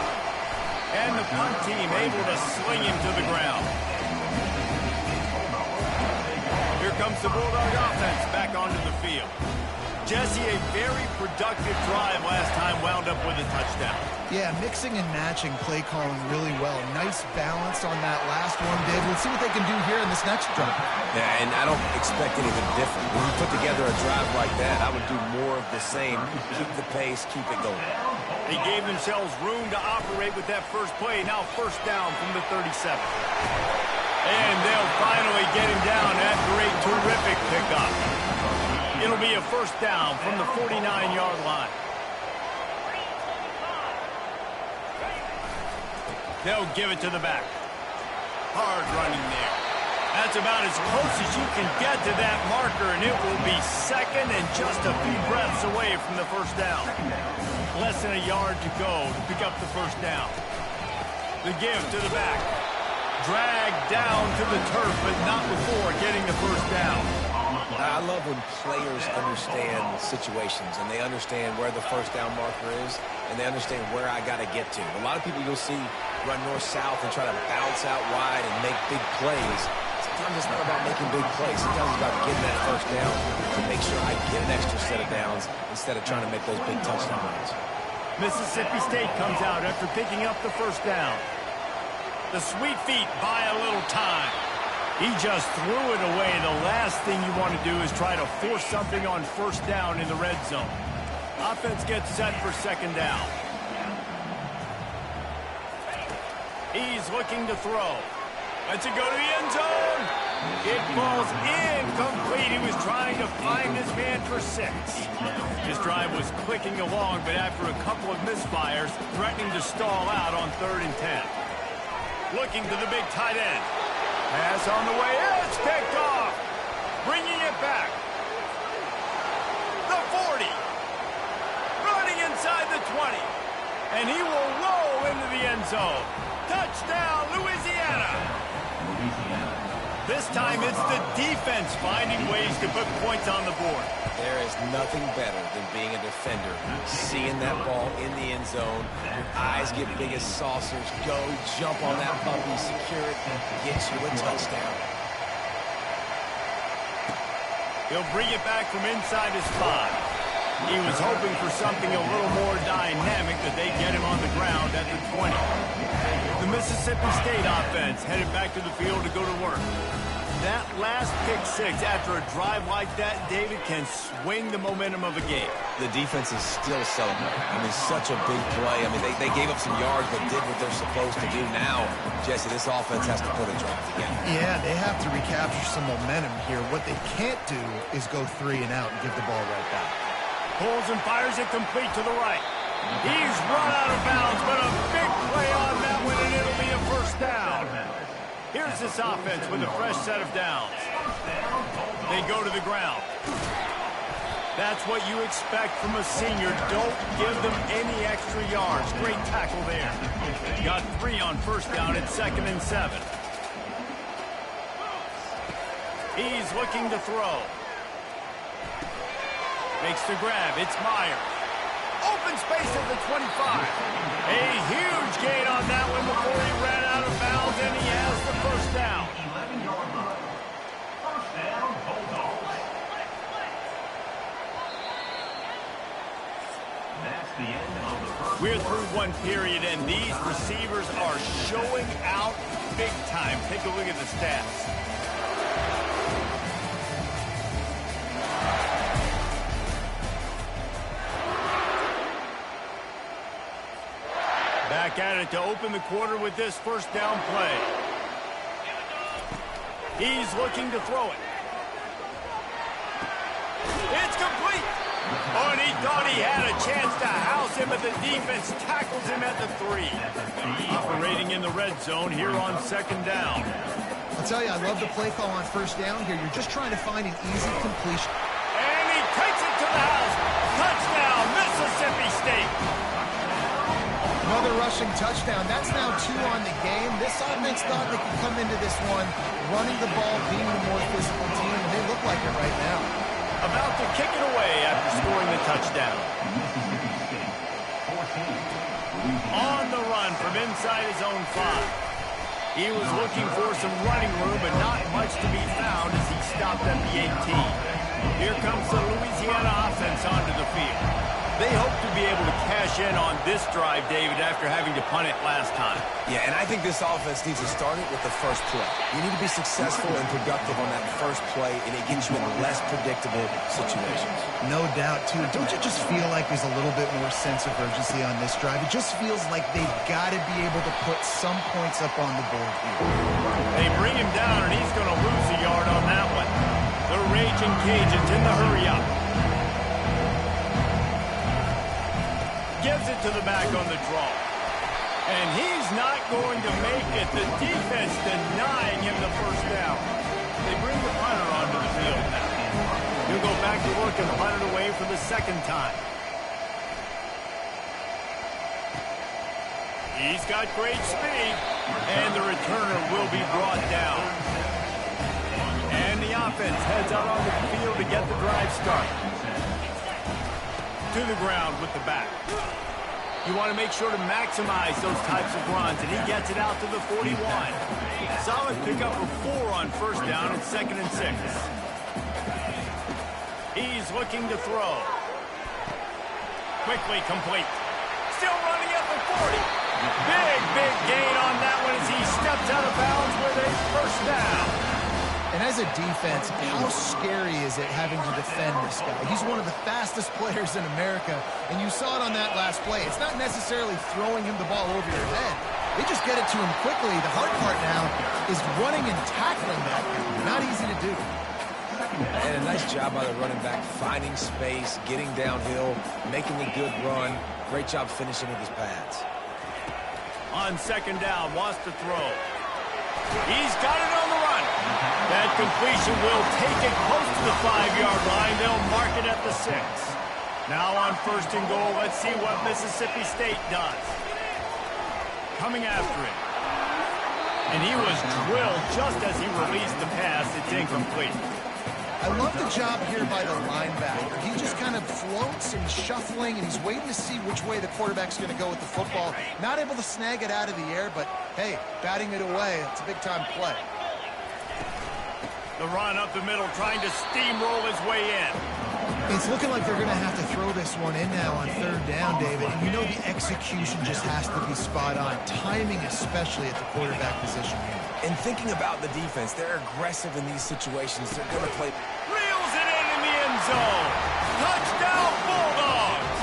And the punt team able to sling him to the ground. Here comes the Bulldog offense back onto the field. Jesse, a very productive drive last time, wound up with a touchdown. Yeah, mixing and matching play calling really well. Nice balance on that last one, Dave. Let's see what they can do here in this next drive. Yeah, and I don't expect anything different. When you put together a drive like that, I would do more of the same. Keep the pace, keep it going. They gave themselves room to operate with that first play. Now first down from the 37. And they'll finally get him down after a terrific pickup. It'll be a first down from the 49-yard line. They'll give it to the back. Hard running there. That's about as close as you can get to that marker, and it will be second and just a few breaths away from the first down. Less than a yard to go to pick up the first down. The give to the back. Dragged down to the turf, but not before getting the first down. I love when players understand situations and they understand where the first down marker is and they understand where I got to get to. A lot of people you'll see run north-south and try to bounce out wide and make big plays. Sometimes it's not about making big plays. Sometimes it's about getting that first down to make sure I get an extra set of downs instead of trying to make those big touchdown runs. Mississippi State comes out after picking up the first down. The Sweet Feet buy a little time. He just threw it away. The last thing you want to do is try to force something on first down in the red zone. Offense gets set for second down. He's looking to throw. Lets it go to the end zone. It falls incomplete. He was trying to find his man for 6. His drive was clicking along, but after a couple of misfires, threatening to stall out on 3rd and 10. Looking to the big tight end. Pass on the way. It's picked off. Bringing it back. The 40. Running inside the 20. And he will roll into the end zone. Touchdown, Louisiana. This time it's the defense finding ways to put points on the board. There is nothing better than being a defender. Seeing that ball in the end zone, your eyes get big as saucers. Go, jump on that puppy, secure it, get you a touchdown. He'll bring it back from inside his 5. He was hoping for something a little more dynamic, that they get him on the ground at the 20. The Mississippi State offense headed back to the field to go to work. That last pick 6 after a drive like that, David, can swing the momentum of a game. The defense is still celebrating. I mean, such a big play. I mean, they gave up some yards but did what they're supposed to do. Now, Jesse, this offense has to put a drive together. Yeah, they have to recapture some momentum here. What they can't do is go 3 and out and give the ball right back. Pulls and fires it complete to the right. He's run out of bounds, but a big play on that one, and it'll be a first down. Here's this offense with a fresh set of downs. They go to the ground. That's what you expect from a senior. Don't give them any extra yards. Great tackle there. Got 3 on first down at 2nd and 7. He's looking to throw. Makes the grab. It's Myers. Open space at the 25. A huge gain on that one before he ran out of bounds, and he has the first down. 11-yard run. First down, Bulldogs. That's the end of the first. We're through one period, and these receivers are showing out big time. Take a look at the stats. Back at it to open the quarter with this first down play. He's looking to throw it. It's complete. Oh, and he thought he had a chance to house him, but the defense tackles him at the 3. Operating in the red zone here on 2nd down. I'll tell you, I love the play call on 1st down here. You're just trying to find an easy completion. And he takes it to the house. Touchdown, Mississippi State. Another rushing touchdown. That's now 2 on the game. This offense thought they could come into this one running the ball, being the more physical team, and they look like it right now. About to kick it away after scoring the touchdown. On the run from inside his own 5. He was looking for some running room, but not much to be found as he stopped at the 18. Here comes the Louisiana offense onto the field. They hope to be able to cash in on this drive, David, after having to punt it last time. Yeah, and I think this offense needs to start it with the first play. You need to be successful and productive on that first play, and it gets you in less predictable situations. No doubt, too. Don't you just feel like there's a little bit more sense of urgency on this drive? It just feels like they've got to be able to put some points up on the board here. They bring him down, and he's going to lose a yard on that one. The Raging Cajuns in the hurry-up. Gives it to the back on the draw. And he's not going to make it. The defense denying him the first down. They bring the punter onto the field now. He'll go back to work and punt it away for the 2nd time. He's got great speed. And the returner will be brought down. And the offense heads out onto the field to get the drive started. To the ground with the back. You want to make sure to maximize those types of runs, and he gets it out to the 41. Solid pickup of 4 on 1st down and 2nd and 6. He's looking to throw. Quickly complete. Still running at the 40. Big gain on that one as he steps out of bounds with a 1st down. And as a defense, how scary is it having to defend this guy? He's one of the fastest players in America, and you saw it on that last play. It's not necessarily throwing him the ball over your head. They just get it to him quickly. The hard part now is running and tackling that. Not easy to do. And a nice job by the running back, finding space, getting downhill, making a good run. Great job finishing with his pads. On 2nd down, wants to throw. He's got it on the run. That completion will take it close to the 5-yard line. They'll mark it at the 6. Now on 1st and goal, let's see what Mississippi State does. Coming after it. And he was drilled just as he released the pass. It's incomplete. I love the job here by the linebacker. He just kind of floats and shuffling, and he's waiting to see which way the quarterback's going to go with the football. Not able to snag it out of the air, but, hey, batting it away, it's a big-time play. The run up the middle, trying to steamroll his way in. It's looking like they're going to have to throw this one in now on 3rd down, David. And you know the execution just has to be spot on. Timing, especially at the quarterback position here. And thinking about the defense, they're aggressive in these situations. They're going to play. Reels it in the end zone. Touchdown, Bulldogs.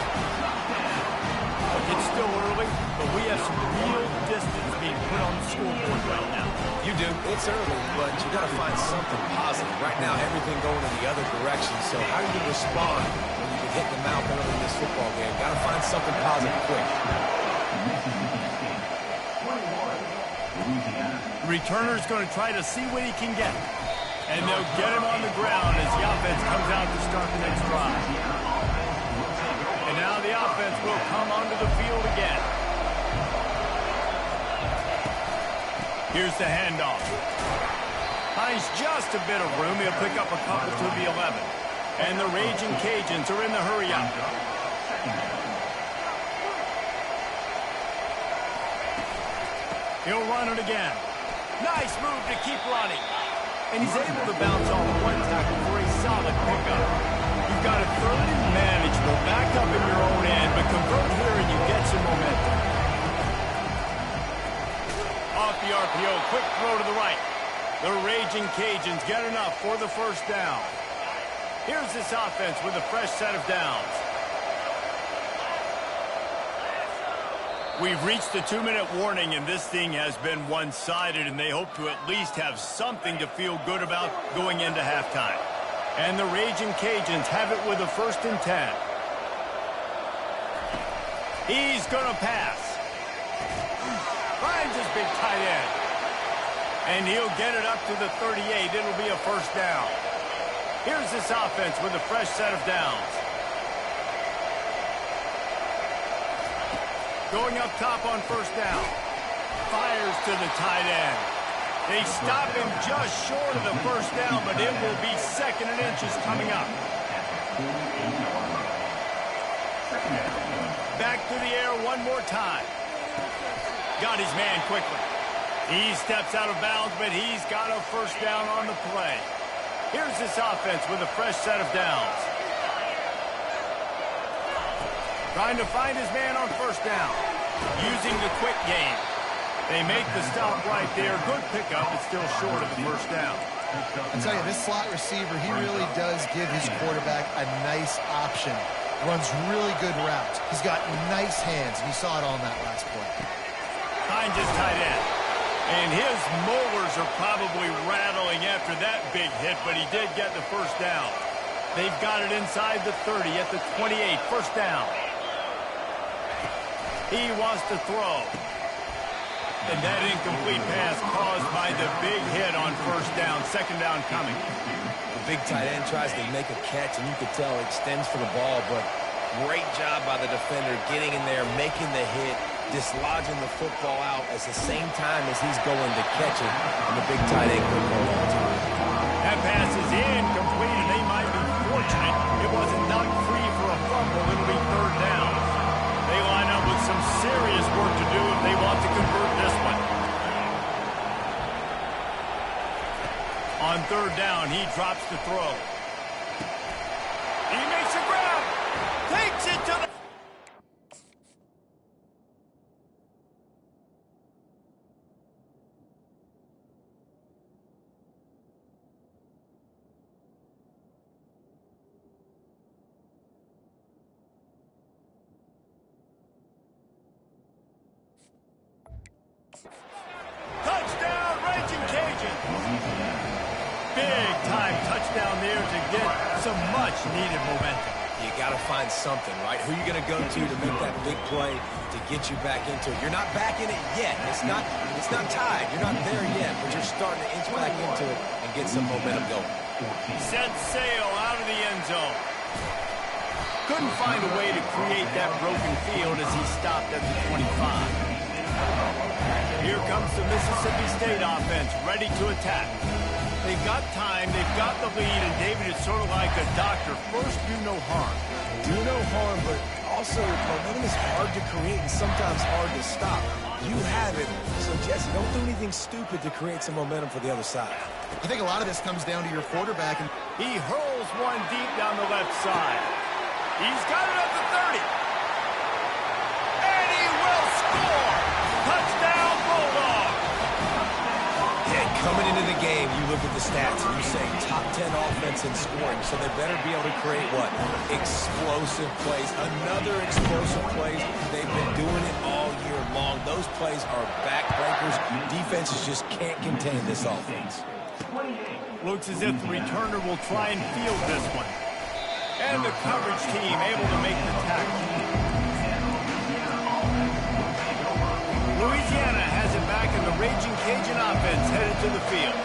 It's still early, but we have some real distance being put on the scoreboard right now. You do. It's early, but you got to find something positive. Right now, everything going in the other direction. So how do you respond when you get hit in the mouth early in this football game? Got to find something positive quick. The returner's going to try to see what he can get. And they'll get him on the ground as the offense comes out to start the next drive. And now the offense will come onto the field again. Here's the handoff. Finds just a bit of room. He'll pick up a couple to the 11. And the Raging Cajuns are in the hurry-up. He'll run it again. Nice move to keep running. And he's able to bounce off one tackle for a solid pickup. You've got it 3rd and manageable, back up in your own end, but convert here and you get some momentum. Off the RPO, quick throw to the right. The Raging Cajuns get enough for the 1st down. Here's this offense with a fresh set of downs. We've reached the 2-minute warning, and this thing has been one-sided, and they hope to at least have something to feel good about going into halftime. And the Raging Cajuns have it with a 1st and 10. He's going to pass. Finds his big tight end. And he'll get it up to the 38. It'll be a 1st down. Here's this offense with a fresh set of downs. Going up top on 1st down. Fires to the tight end. They stop him just short of the 1st down, but it will be 2nd and inches coming up. Back to the air one more time. Got his man quickly. He steps out of bounds, but he's got a 1st down on the play. Here's this offense with a fresh set of downs. Trying to find his man on 1st down. Using the quick game. They make the stop right there. Good pickup. It's still short of the 1st down. I tell you, this slot receiver, he really does give his quarterback a nice option. Runs really good routes. He's got nice hands. You saw it on that last play. Finds his tight end. And his molars are probably rattling after that big hit, but he did get the 1st down. They've got it inside the 30 at the 28. 1st down. He wants to throw. And that incomplete pass caused by the big hit on 1st down. 2nd down coming. The big tight end tries to make a catch, and you could tell it extends for the ball, but great job by the defender getting in there, making the hit, dislodging the football out at the same time as he's going to catch it, and the big tight end couldn't hold on to it. That pass is incomplete, and they might be fortunate it wasn't knocked free for a fumble. It'll be 3rd down. They line up with some serious work to do if they want to convert this one. On 3rd down, he drops the throw. He makes a grab. Takes it to the... Touchdown, Raging Cajun. Big-time touchdown there to get some much-needed momentum. You got to find something, right? Who are you going to go to make that big play to get you back into it? You're not back in it yet. It's not tied. You're not there yet, but you're starting to inch back into it and get some momentum going. Set sail out of the end zone. Couldn't find a way to create that broken field as he stopped at the 25. Here comes the Mississippi State offense, ready to attack. They've got time, they've got the lead, and David is sort of like a doctor. First, do no harm. Do no harm, but also momentum is hard to create and sometimes hard to stop. You have it, so Jesse, don't do anything stupid to create some momentum for the other side. I think a lot of this comes down to your quarterback. And He hurls one deep down the left side. He's got it at the 30. And he will score! Touchdown, Bulldog! And coming into the game, you look at the stats and you say top 10 offense in scoring, so they better be able to create what? Explosive plays. Another explosive plays. They've been doing it all year long. Those plays are backbreakers. Defenses just can't contain this offense. Looks as if the returner will try and field this one. And the coverage team able to make the tackle. Louisiana has it back, and the Raging Cajun offense headed to the field.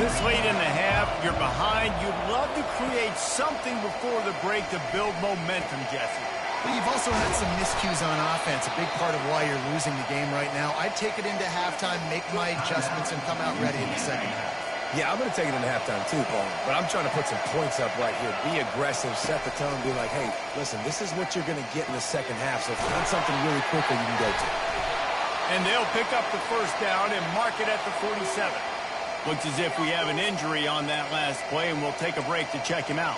This late in the half, you're behind. You'd love to create something before the break to build momentum, Jesse. But you've also had some miscues on offense, a big part of why you're losing the game right now. I'd take it into halftime, make my adjustments, and come out ready in the 2nd half. Yeah, I'm going to take it into halftime too, Paul. But I'm trying to put some points up right here. Be aggressive, set the tone, be like, hey, listen, this is what you're going to get in the 2nd half. So find something really quickly you can go to. And they'll pick up the 1st down and mark it at the 47. Looks as if we have an injury on that last play, and we'll take a break to check him out.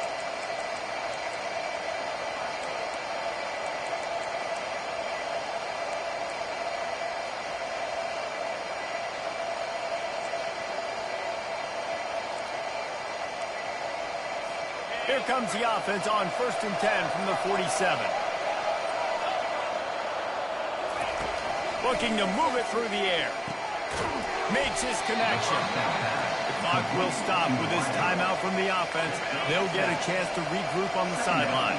Here comes the offense on 1st and 10 from the 47. Looking to move it through the air. Makes his connection. Clock will stop with this timeout from the offense. They'll get a chance to regroup on the sideline.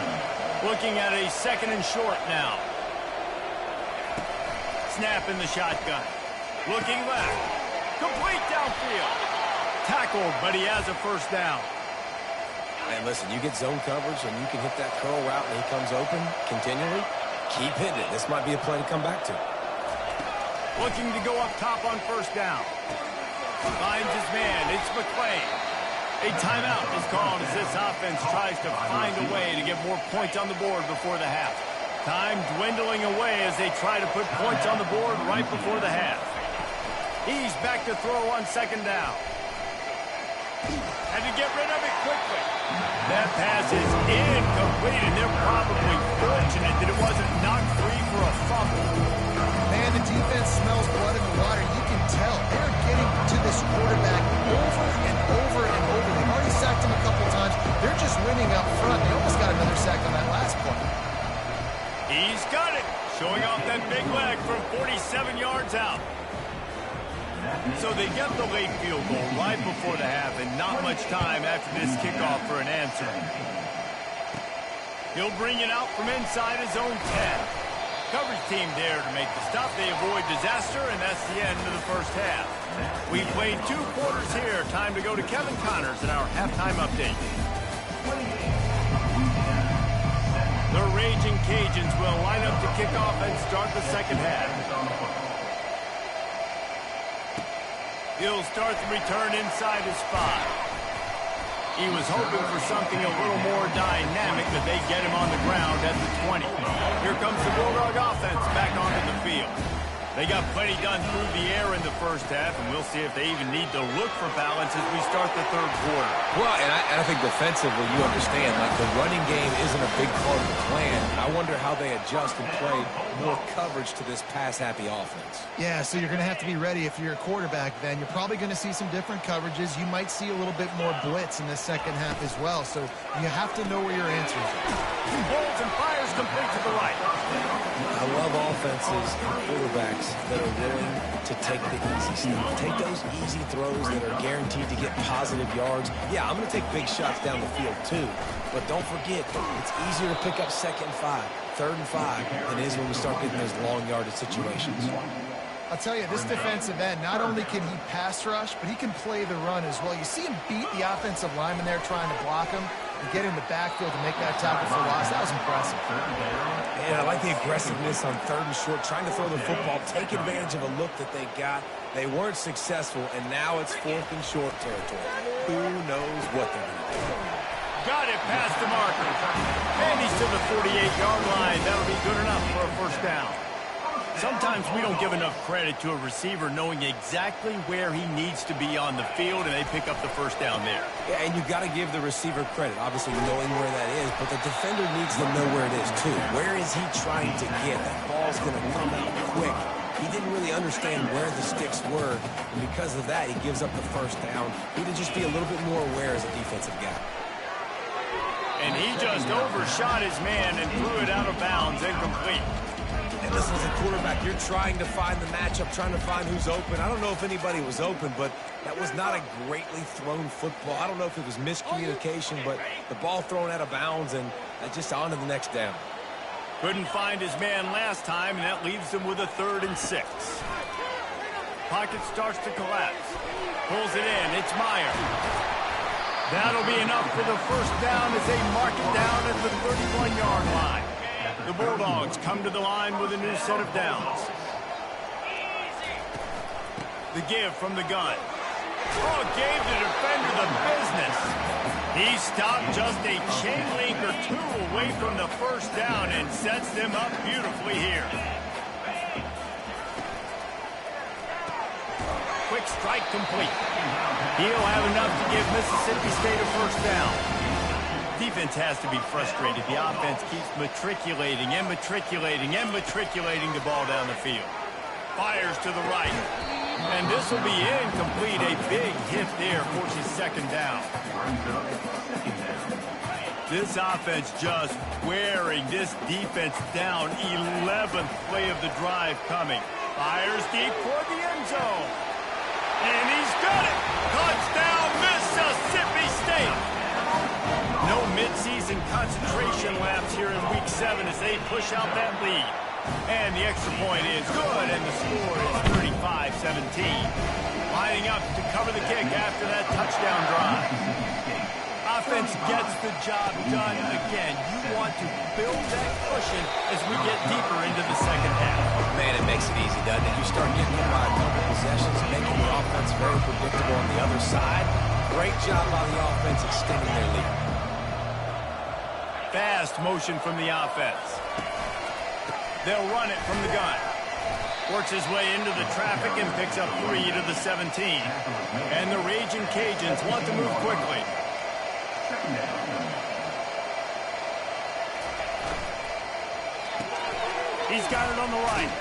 Looking at a 2nd and short now. Snap in the shotgun. Looking left. Complete downfield. Tackled, but he has a first down. And listen, you get zone coverage and you can hit that curl route and he comes open continually. Keep hitting it. This might be a play to come back to. Looking to go up top on first down. Finds his man. It's McClain. A timeout is called as this offense tries to find a way to get more points on the board before the half. Time dwindling away as they try to put points on the board right before the half. He's back to throw on 2nd down. Had to get rid of it quickly. That pass is incomplete, and they're probably fortunate that it wasn't knocked free for a fumble. Man, the defense smells blood in the water. You can tell they're getting to this quarterback over and over and over. They've already sacked him a couple times. They're just winning up front. They almost got another sack on that last play. He's got it, showing off that big leg from 47 yards out. So they get the late field goal right before the half, and not much time after this kickoff for an answer. He'll bring it out from inside his own 10. Coverage team there to make the stop. They avoid disaster, and that's the end of the first half. We played 2 quarters here. Time to go to Kevin Connors in our halftime update. The Raging Cajuns will line up to kick off and start the second half. He'll start the return inside his spot. He was hoping for something a little more dynamic, but they get him on the ground at the 20. Here comes the Bulldog offense back onto the field. They got plenty done through the air in the first half, and we'll see if they even need to look for balance as we start the third quarter. Well, and I think defensively, you understand, like the running game isn't a big part of the plan. I wonder how they adjust and play more coverage to this pass-happy offense. Yeah, so you're going to have to be ready if you're a quarterback then. You're probably going to see some different coverages. You might see a little bit more blitz in the second half as well, so you have to know where your answers are. Holds and fires complete to the right. I love offenses and quarterbacks that are willing to take the easy stuff. Take those easy throws that are guaranteed to get positive yards. Yeah, I'm going to take big shots down the field too. But don't forget, it's easier to pick up 2nd and 5, 3rd and 5 than it is when we start getting those long yardage situations. I'll tell you, this defensive end, not only can he pass rush, but he can play the run as well. You see him beat the offensive lineman there trying to block him and get in the backfield to make that tackle for loss. That was impressive. And I like the aggressiveness on 3rd and short, trying to throw the football, take advantage of a look that they got. They weren't successful, and now it's 4th and short territory. Who knows what they're going to do? Got it past the marker. And he's to the 48-yard line. That'll be good enough for a first down. Sometimes we don't give enough credit to a receiver knowing exactly where he needs to be on the field, and they pick up the first down there. Yeah, and you got to give the receiver credit, obviously knowing where that is, but the defender needs to know where it is too. Where is he trying to get? That ball's going to come out quick. He didn't really understand where the sticks were, and because of that, he gives up the first down. He needed to just be a little bit more aware as a defensive guy. And he just overshot his man and threw it out of bounds, incomplete. And listen, as a quarterback, you're trying to find the matchup, trying to find who's open. I don't know if anybody was open, but that was not a greatly thrown football. I don't know if it was miscommunication, but the ball thrown out of bounds and just on to the next down. Couldn't find his man last time, and that leaves him with a 3rd and 6. Pocket starts to collapse. Pulls it in. It's Meyer. That'll be enough for the first down as they mark it down at the 31-yard line. The Bulldogs come to the line with a new set of downs. The give from the gun. Oh, gave the defender the business. He stopped just a chain link or 2 away from the first down and sets them up beautifully here. Quick strike complete. He'll have enough to give Mississippi State a first down. Defense has to be frustrated. The offense keeps matriculating and matriculating and matriculating the ball down the field. Fires to the right. And this will be incomplete. A big hit there forces 2nd down. This offense just wearing this defense down. 11th play of the drive coming. Fires deep for the end zone. And he's got it. Touchdown. mid-season concentration laps here in Week 7 as they push out that lead. And the extra point is good, and the score is 35-17. Lining up to cover the kick after that touchdown drive. Offense gets the job done again. You want to build that cushion as we get deeper into the second half. Man, it makes it easy, doesn't it? You start getting hit by a couple possessions, making the offense very predictable on the other side. Great job by the offense extending their lead. Fast motion from the offense. They'll run it from the gun. Works his way into the traffic and picks up 3 to the 17. And the Raging Cajuns want to move quickly. He's got it on the right.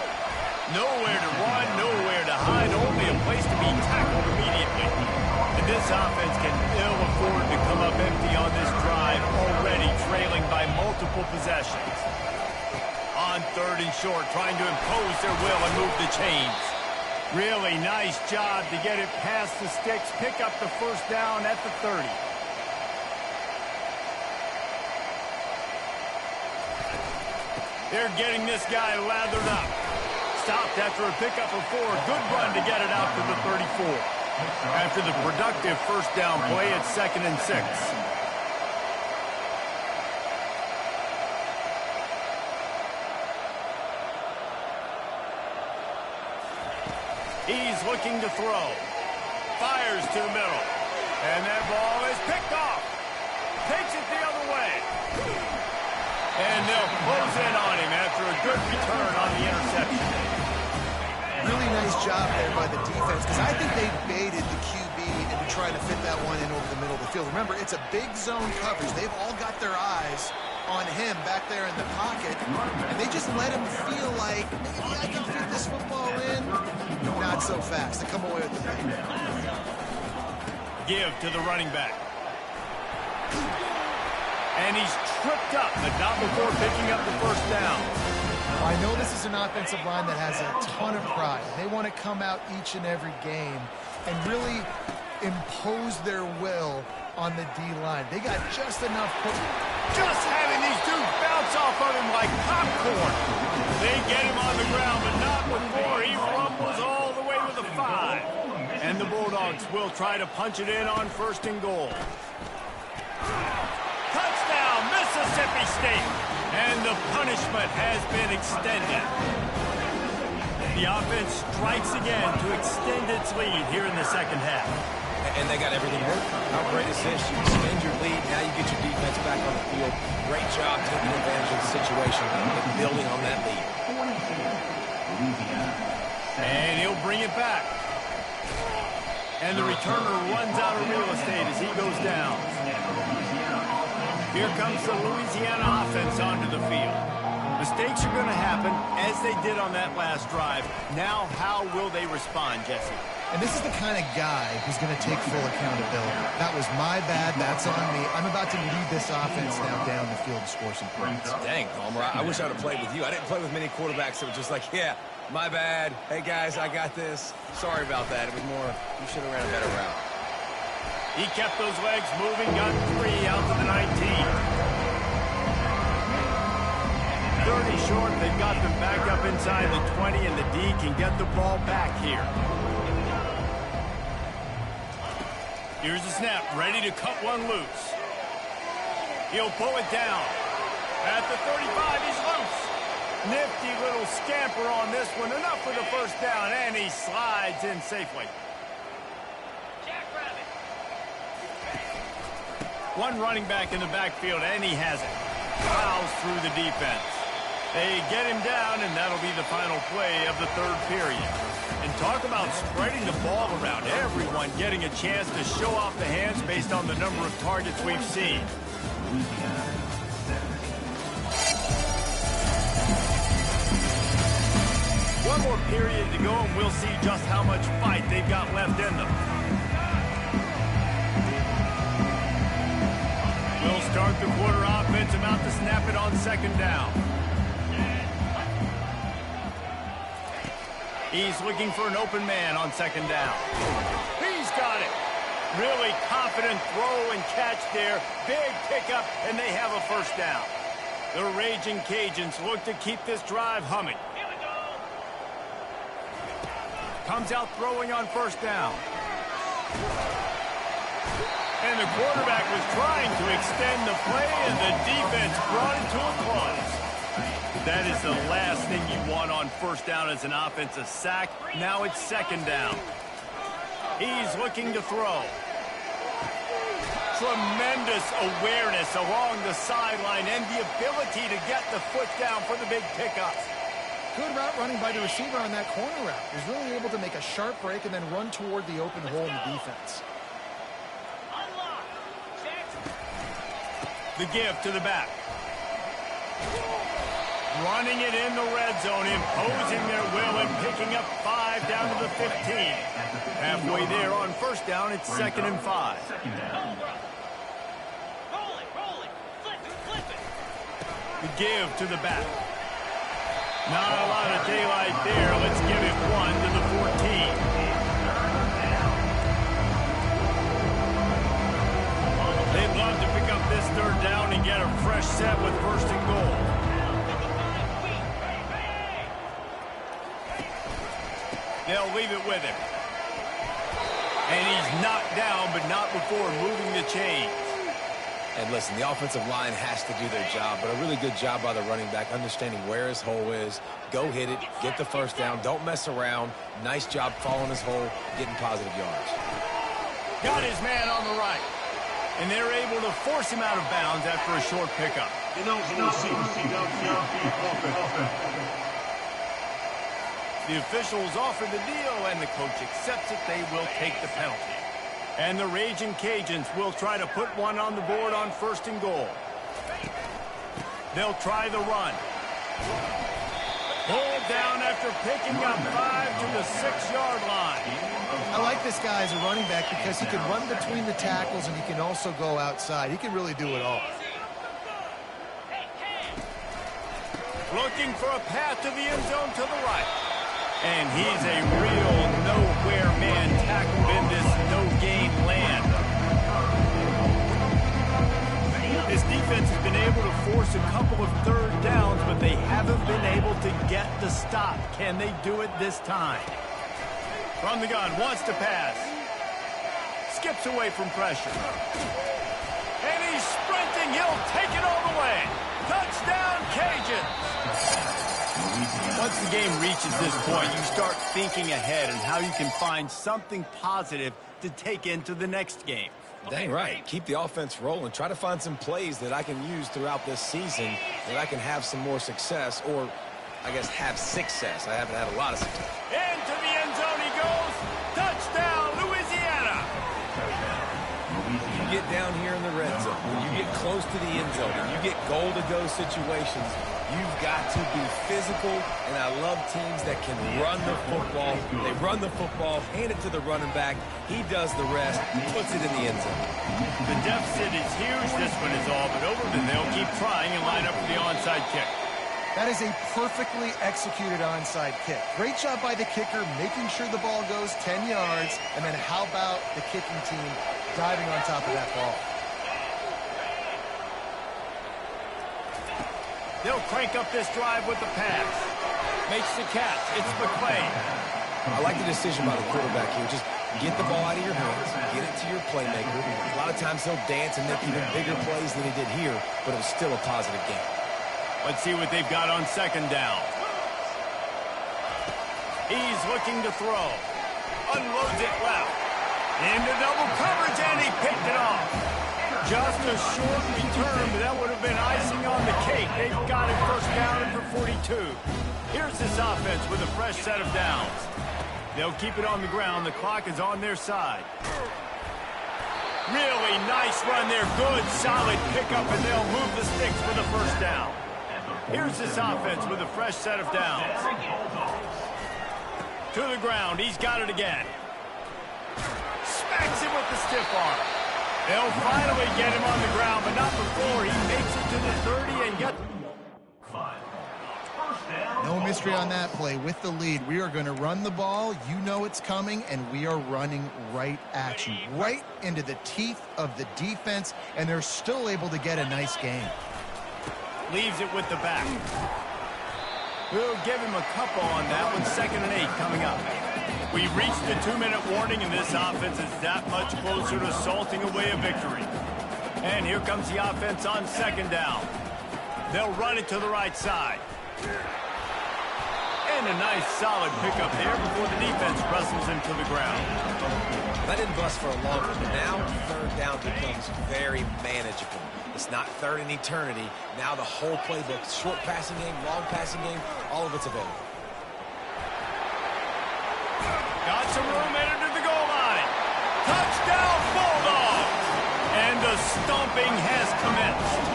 Nowhere to run, nowhere to hide, only a place to be tackled immediately. And this offense can ill afford to come up empty on this drive, already trailing by multiple possessions. On 3rd and short, trying to impose their will and move the chains. Really nice job to get it past the sticks, pick up the first down at the 30. They're getting this guy lathered up. Stopped after a pickup of 4. Good run to get it out to the 34. After the productive first down play, it's 2nd and 6. He's looking to throw. Fires to the middle. And that ball is picked off. Takes it the other way. And they'll close in on him after a good return on the interception. Really nice job there by the defense, because I think they baited the QB into trying to fit that one in over the middle of the field. Remember, it's a big zone coverage. They've all got their eyes on him back there in the pocket, and they just let him feel like, maybe I can fit this football in. Not so fast. They come away with the thing. Give to the running back. And he's tripped up, but not before picking up the first down. I know this is an offensive line that has a ton of pride. They want to come out each and every game and really impose their will on the D-line. They got just enough push. Just having these dudes bounce off of him like popcorn. They get him on the ground, but not before he rumbles all the way to the 5. And the Bulldogs will try to punch it in on 1st and goal. Touchdown, Mississippi State. And the punishment has been extended. The offense strikes again to extend its lead here in the second half. And they got everything working. How great is this? You extend your lead, now you get your defense back on the field. Great job taking advantage of the situation and building on that lead. And he'll bring it back. And the returner runs out of real estate as he goes down. Here comes the Louisiana offense onto the field. Mistakes are going to happen, as they did on that last drive. Now, how will they respond, Jesse? And this is the kind of guy who's going to take full accountability. That was my bad. That's on me. I'm about to lead this offense now down the field and score some points. Dang, Palmer, I wish I would have played with you. I didn't play with many quarterbacks that were just like, yeah, my bad. Hey, guys, I got this. Sorry about that. It was more, you should have ran a better route. He kept those legs moving, got 3 out to the 19. 30 short, they've got them back up inside the 20, and the D can get the ball back here. Here's the snap, ready to cut one loose. He'll pull it down. At the 35, he's loose. Nifty little scamper on this one, enough for the first down, and he slides in safely. One running back in the backfield, and he has it. Plows through the defense. They get him down, and that'll be the final play of the 3rd period. And talk about spreading the ball around. Everyone getting a chance to show off the hands based on the number of targets we've seen. One more period to go, and we'll see just how much fight they've got left in them. We'll start the quarter offense, about to snap it on 2nd down. He's looking for an open man on 2nd down. He's got it. Really confident throw and catch there. Big pickup, and they have a first down. The Raging Cajuns look to keep this drive humming. Comes out throwing on first down. And the quarterback was trying to extend the play, and the defense brought it to a close. That is the last thing you want on first down as an offensive sack. Now it's second down. He's looking to throw. Tremendous awareness along the sideline and the ability to get the foot down for the big pickup. Good route running by the receiver on that corner route. He was really able to make a sharp break and then run toward the open hole in the defense. The give to the back. Running it in the red zone, imposing their will and picking up 5 down to the 15. Halfway there on first down, it's 2nd and 5. The give to the back. Not a lot of daylight there. Let's give it 1 to the 14. They'd love to pick up this third down and get a fresh set with 1st and goal. They'll leave it with him. And he's knocked down, but not before moving the chains. And listen, the offensive line has to do their job, but a really good job by the running back, understanding where his hole is. Go hit it, get the first down, don't mess around. Nice job following his hole, getting positive yards. Got his man on the right. And they're able to force him out of bounds after a short pickup. The officials offer the deal, and the coach accepts it. They will take the penalty. And the Raging Cajuns will try to put one on the board on 1st and goal. They'll try the run. Pulled down after picking up 5 to the 6-yard line. I like this guy as a running back because he can run between the tackles and he can also go outside. He can really do it all. Looking for a path to the end zone to the right. And he's a real nowhere man tackled in this no-gain land. This defense has been able to force a couple of third downs, but they haven't been able to get the stop. Can they do it this time? From the gun, wants to pass. Skips away from pressure. And he's sprinting. He'll take it all the way. Touchdown, Cajuns. Once the game reaches this point, you start thinking ahead and how you can find something positive to take into the next game. Dang right. Keep the offense rolling. Try to find some plays that I can use throughout this season that I can have some more success, or I guess have success. I haven't had a lot of success. Into the end zone he goes. Touchdown, Louisiana. You get down here in the red zone, when you get close to the end zone, and you get goal-to-go situations, you've got to be physical, and I love teams that can run the football. They run the football, hand it to the running back. He does the rest, puts it in the end zone. The deficit is huge. This one is all but over, but they'll keep trying and line up for the onside kick. That is a perfectly executed onside kick. Great job by the kicker, making sure the ball goes 10 yards, and then how about the kicking team diving on top of that ball? They'll crank up this drive with the pass. Makes the catch. It's McClain. I like the decision by the quarterback here. Just get the ball out of your hands, get it to your playmaker. A lot of times he'll dance and make even bigger plays than he did here, but it was still a positive game. Let's see what they've got on 2nd down. He's looking to throw. Unloads it left. Into double coverage, and he picked it off. Just a short return, but that would have been icing on the cake. They've got it first down for 42. Here's this offense with a fresh set of downs. They'll keep it on the ground. The clock is on their side. Really nice run there. Good, solid pickup, and they'll move the sticks for the first down. Here's this offense with a fresh set of downs. To the ground. He's got it again. Smacks him with the stiff arm. They'll finally get him on the ground, but not before he makes it to the 30 and gets... 5. First down. No mystery on that play. With the lead, we are going to run the ball. You know it's coming, and we are running right at you, right into the teeth of the defense, and they're still able to get a nice game. Leaves it with the back. We'll give him a couple on that one. 2nd and 8 coming up. We reached the 2-minute warning, and this offense is that much closer to salting away a victory. And here comes the offense on 2nd down. They'll run it to the right side. And a nice solid pickup there before the defense wrestles him to the ground. That didn't bust for a long one, but now 3rd down becomes very manageable. It's not 3rd in eternity. Now the whole playbook, short passing game, long passing game, all of it's available. Got some room, entered to the goal line. Touchdown, Bulldogs! And the stomping has commenced.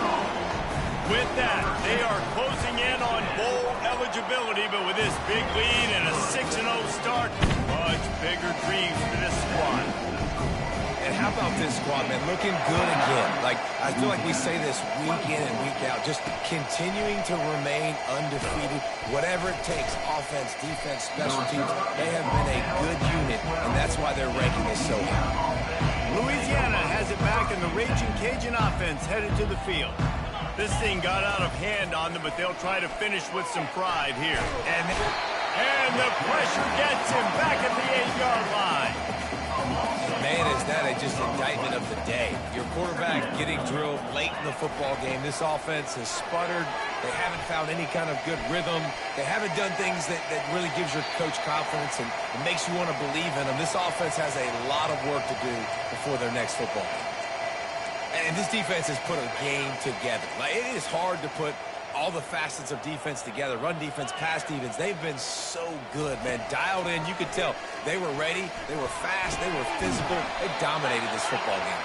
With that, they are closing in on bowl eligibility, but with this big lead and a 6-0 start, much bigger dreams for this squad. And how about this squad, man? Looking good again. Like, I feel like we say this week in and week out, just continuing to remain undefeated, whatever it takes, offense, defense, special teams. They have been a good unit, and that's why their ranking is so high. Louisiana has it back, and the Raging Cajun offense headed to the field. This thing got out of hand on them, but they'll try to finish with some pride here. And the pressure gets him back at the 8-yard line. Man, is that just indictment of the day. Your quarterback getting drilled late in the football game. This offense has sputtered. They haven't found any kind of good rhythm. They haven't done things that really gives your coach confidence and makes you want to believe in them. This offense has a lot of work to do before their next football game. And this defense has put a game together. Like, it is hard to put all the facets of defense together. Run defense, pass defense. They've been so good, man. Dialed in. You could tell they were ready. They were fast. They were physical. They dominated this football game.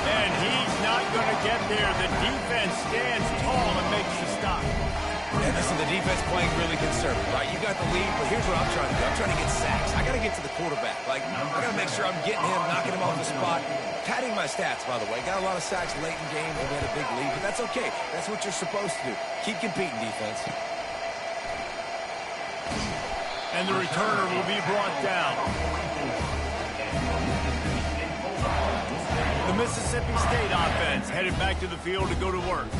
And he's not going to get there. The defense stands tall and makes the stop. And listen, the defense playing really conservative, right? You got the lead, but here's what I'm trying to do. I'm trying to get sacks. I got to get to the quarterback. Like, I got to make sure I'm getting him, knocking him off the spot. Padding my stats, by the way. Got a lot of sacks late in games when we had a big lead, but that's okay. That's what you're supposed to do. Keep competing, defense. And the returner will be brought down. The Mississippi State offense headed back to the field to go to work.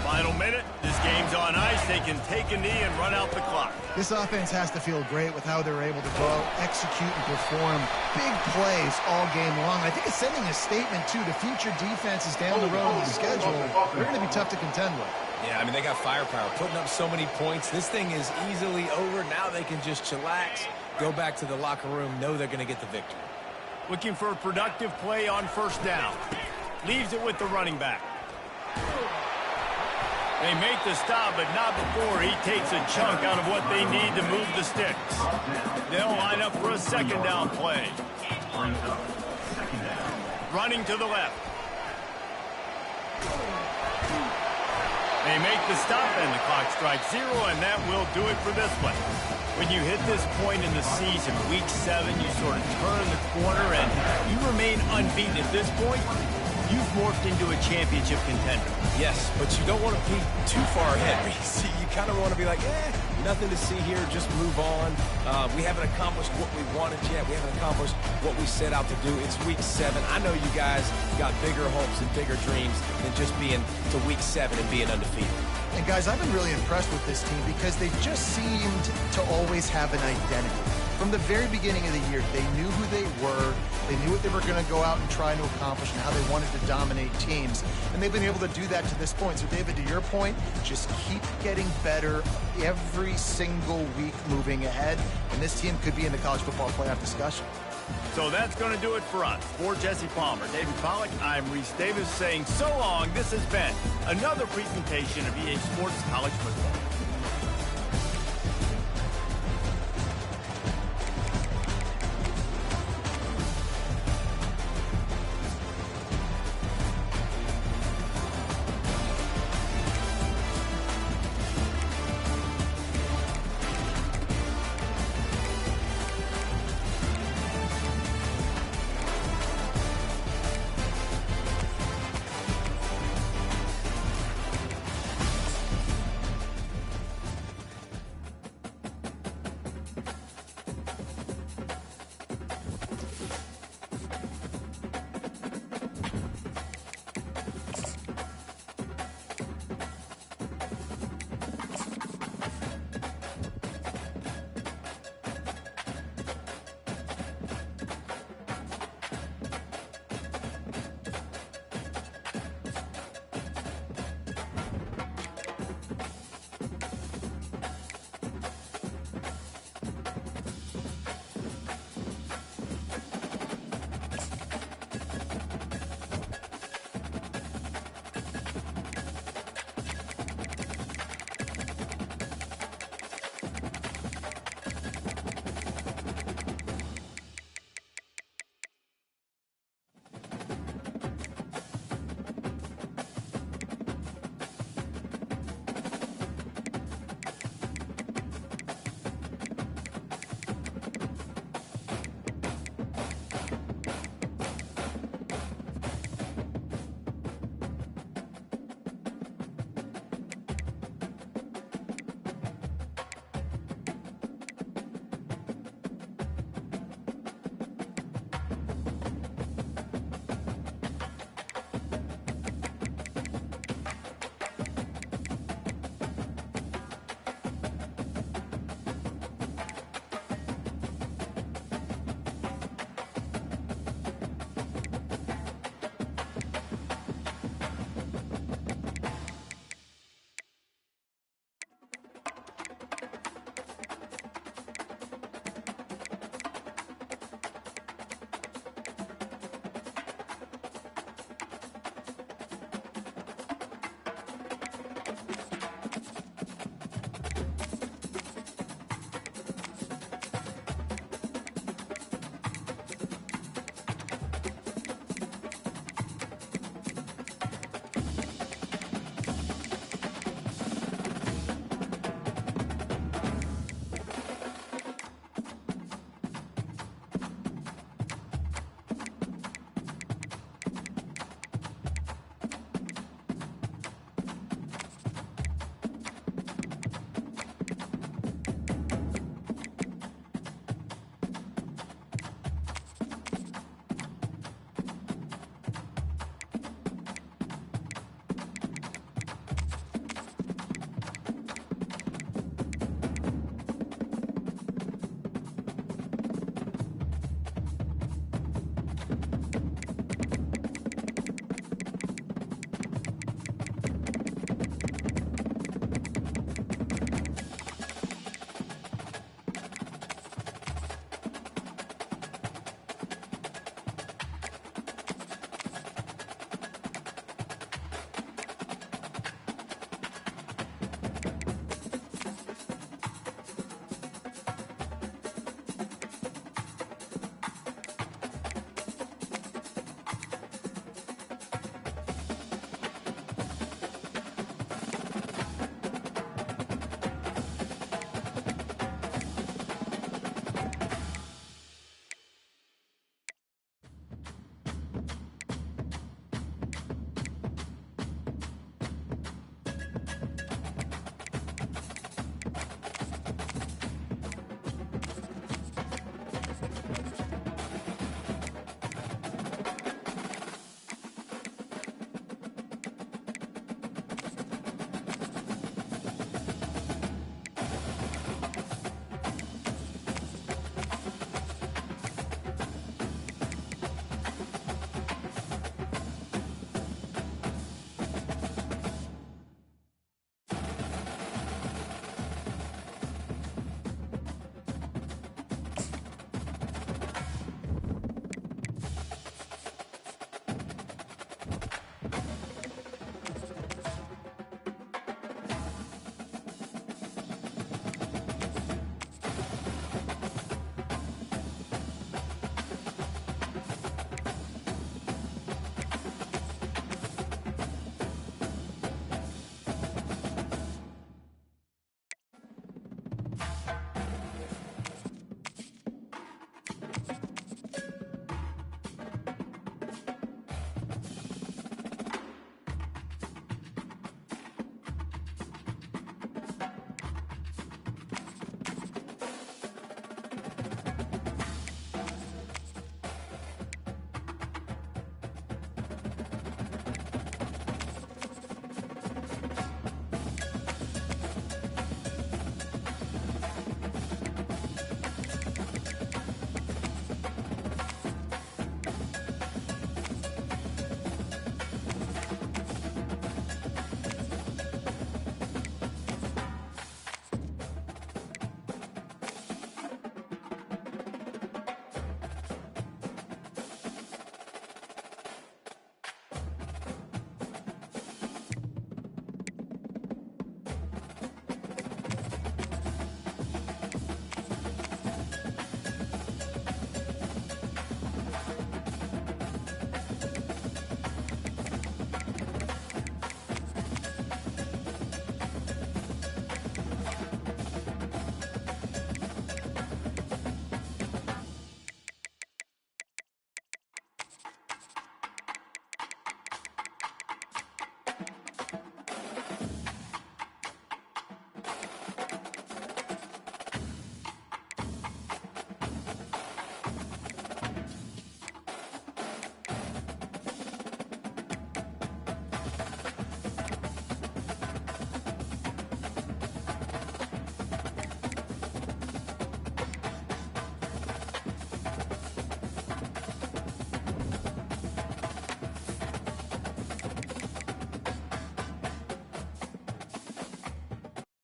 Final minute, this game's on ice. They can take a knee and run out the clock. This offense has to feel great with how they're able to go, execute, and perform big plays all game long. I think it's sending a statement, too, to future defenses down the road in the schedule. They're going to be tough to contend with. Yeah, I mean, they got firepower, putting up so many points. This thing is easily over. Now they can just chillax, go back to the locker room, know they're going to get the victory. Looking for a productive play on 1st down. Leaves it with the running back. They make the stop, but not before he takes a chunk out of what they need to move the sticks. They'll line up for a 2nd down play. Running to the left. They make the stop, and the clock strikes 0, and that will do it for this one. When you hit this point in the season, week 7, you sort of turn the corner, and you remain unbeaten at this point. You've morphed into a championship contender. Yes, but you don't want to be too far ahead. You kind of want to be like, nothing to see here, just move on. We haven't accomplished what we wanted yet. We haven't accomplished what we set out to do. It's week 7. I know you guys got bigger hopes and bigger dreams than just being to week 7 and being undefeated. And, guys, I've been really impressed with this team because they just seemed to always have an identity. From the very beginning of the year, they knew who they were. They knew what they were going to go out and try to accomplish and how they wanted to dominate teams. And they've been able to do that to this point. So, David, to your point, just keep getting better every single week moving ahead. And this team could be in the college football playoff discussion. So that's going to do it for us. For Jesse Palmer, David Pollack, I'm Reese Davis saying so long. This has been another presentation of EA Sports College Football.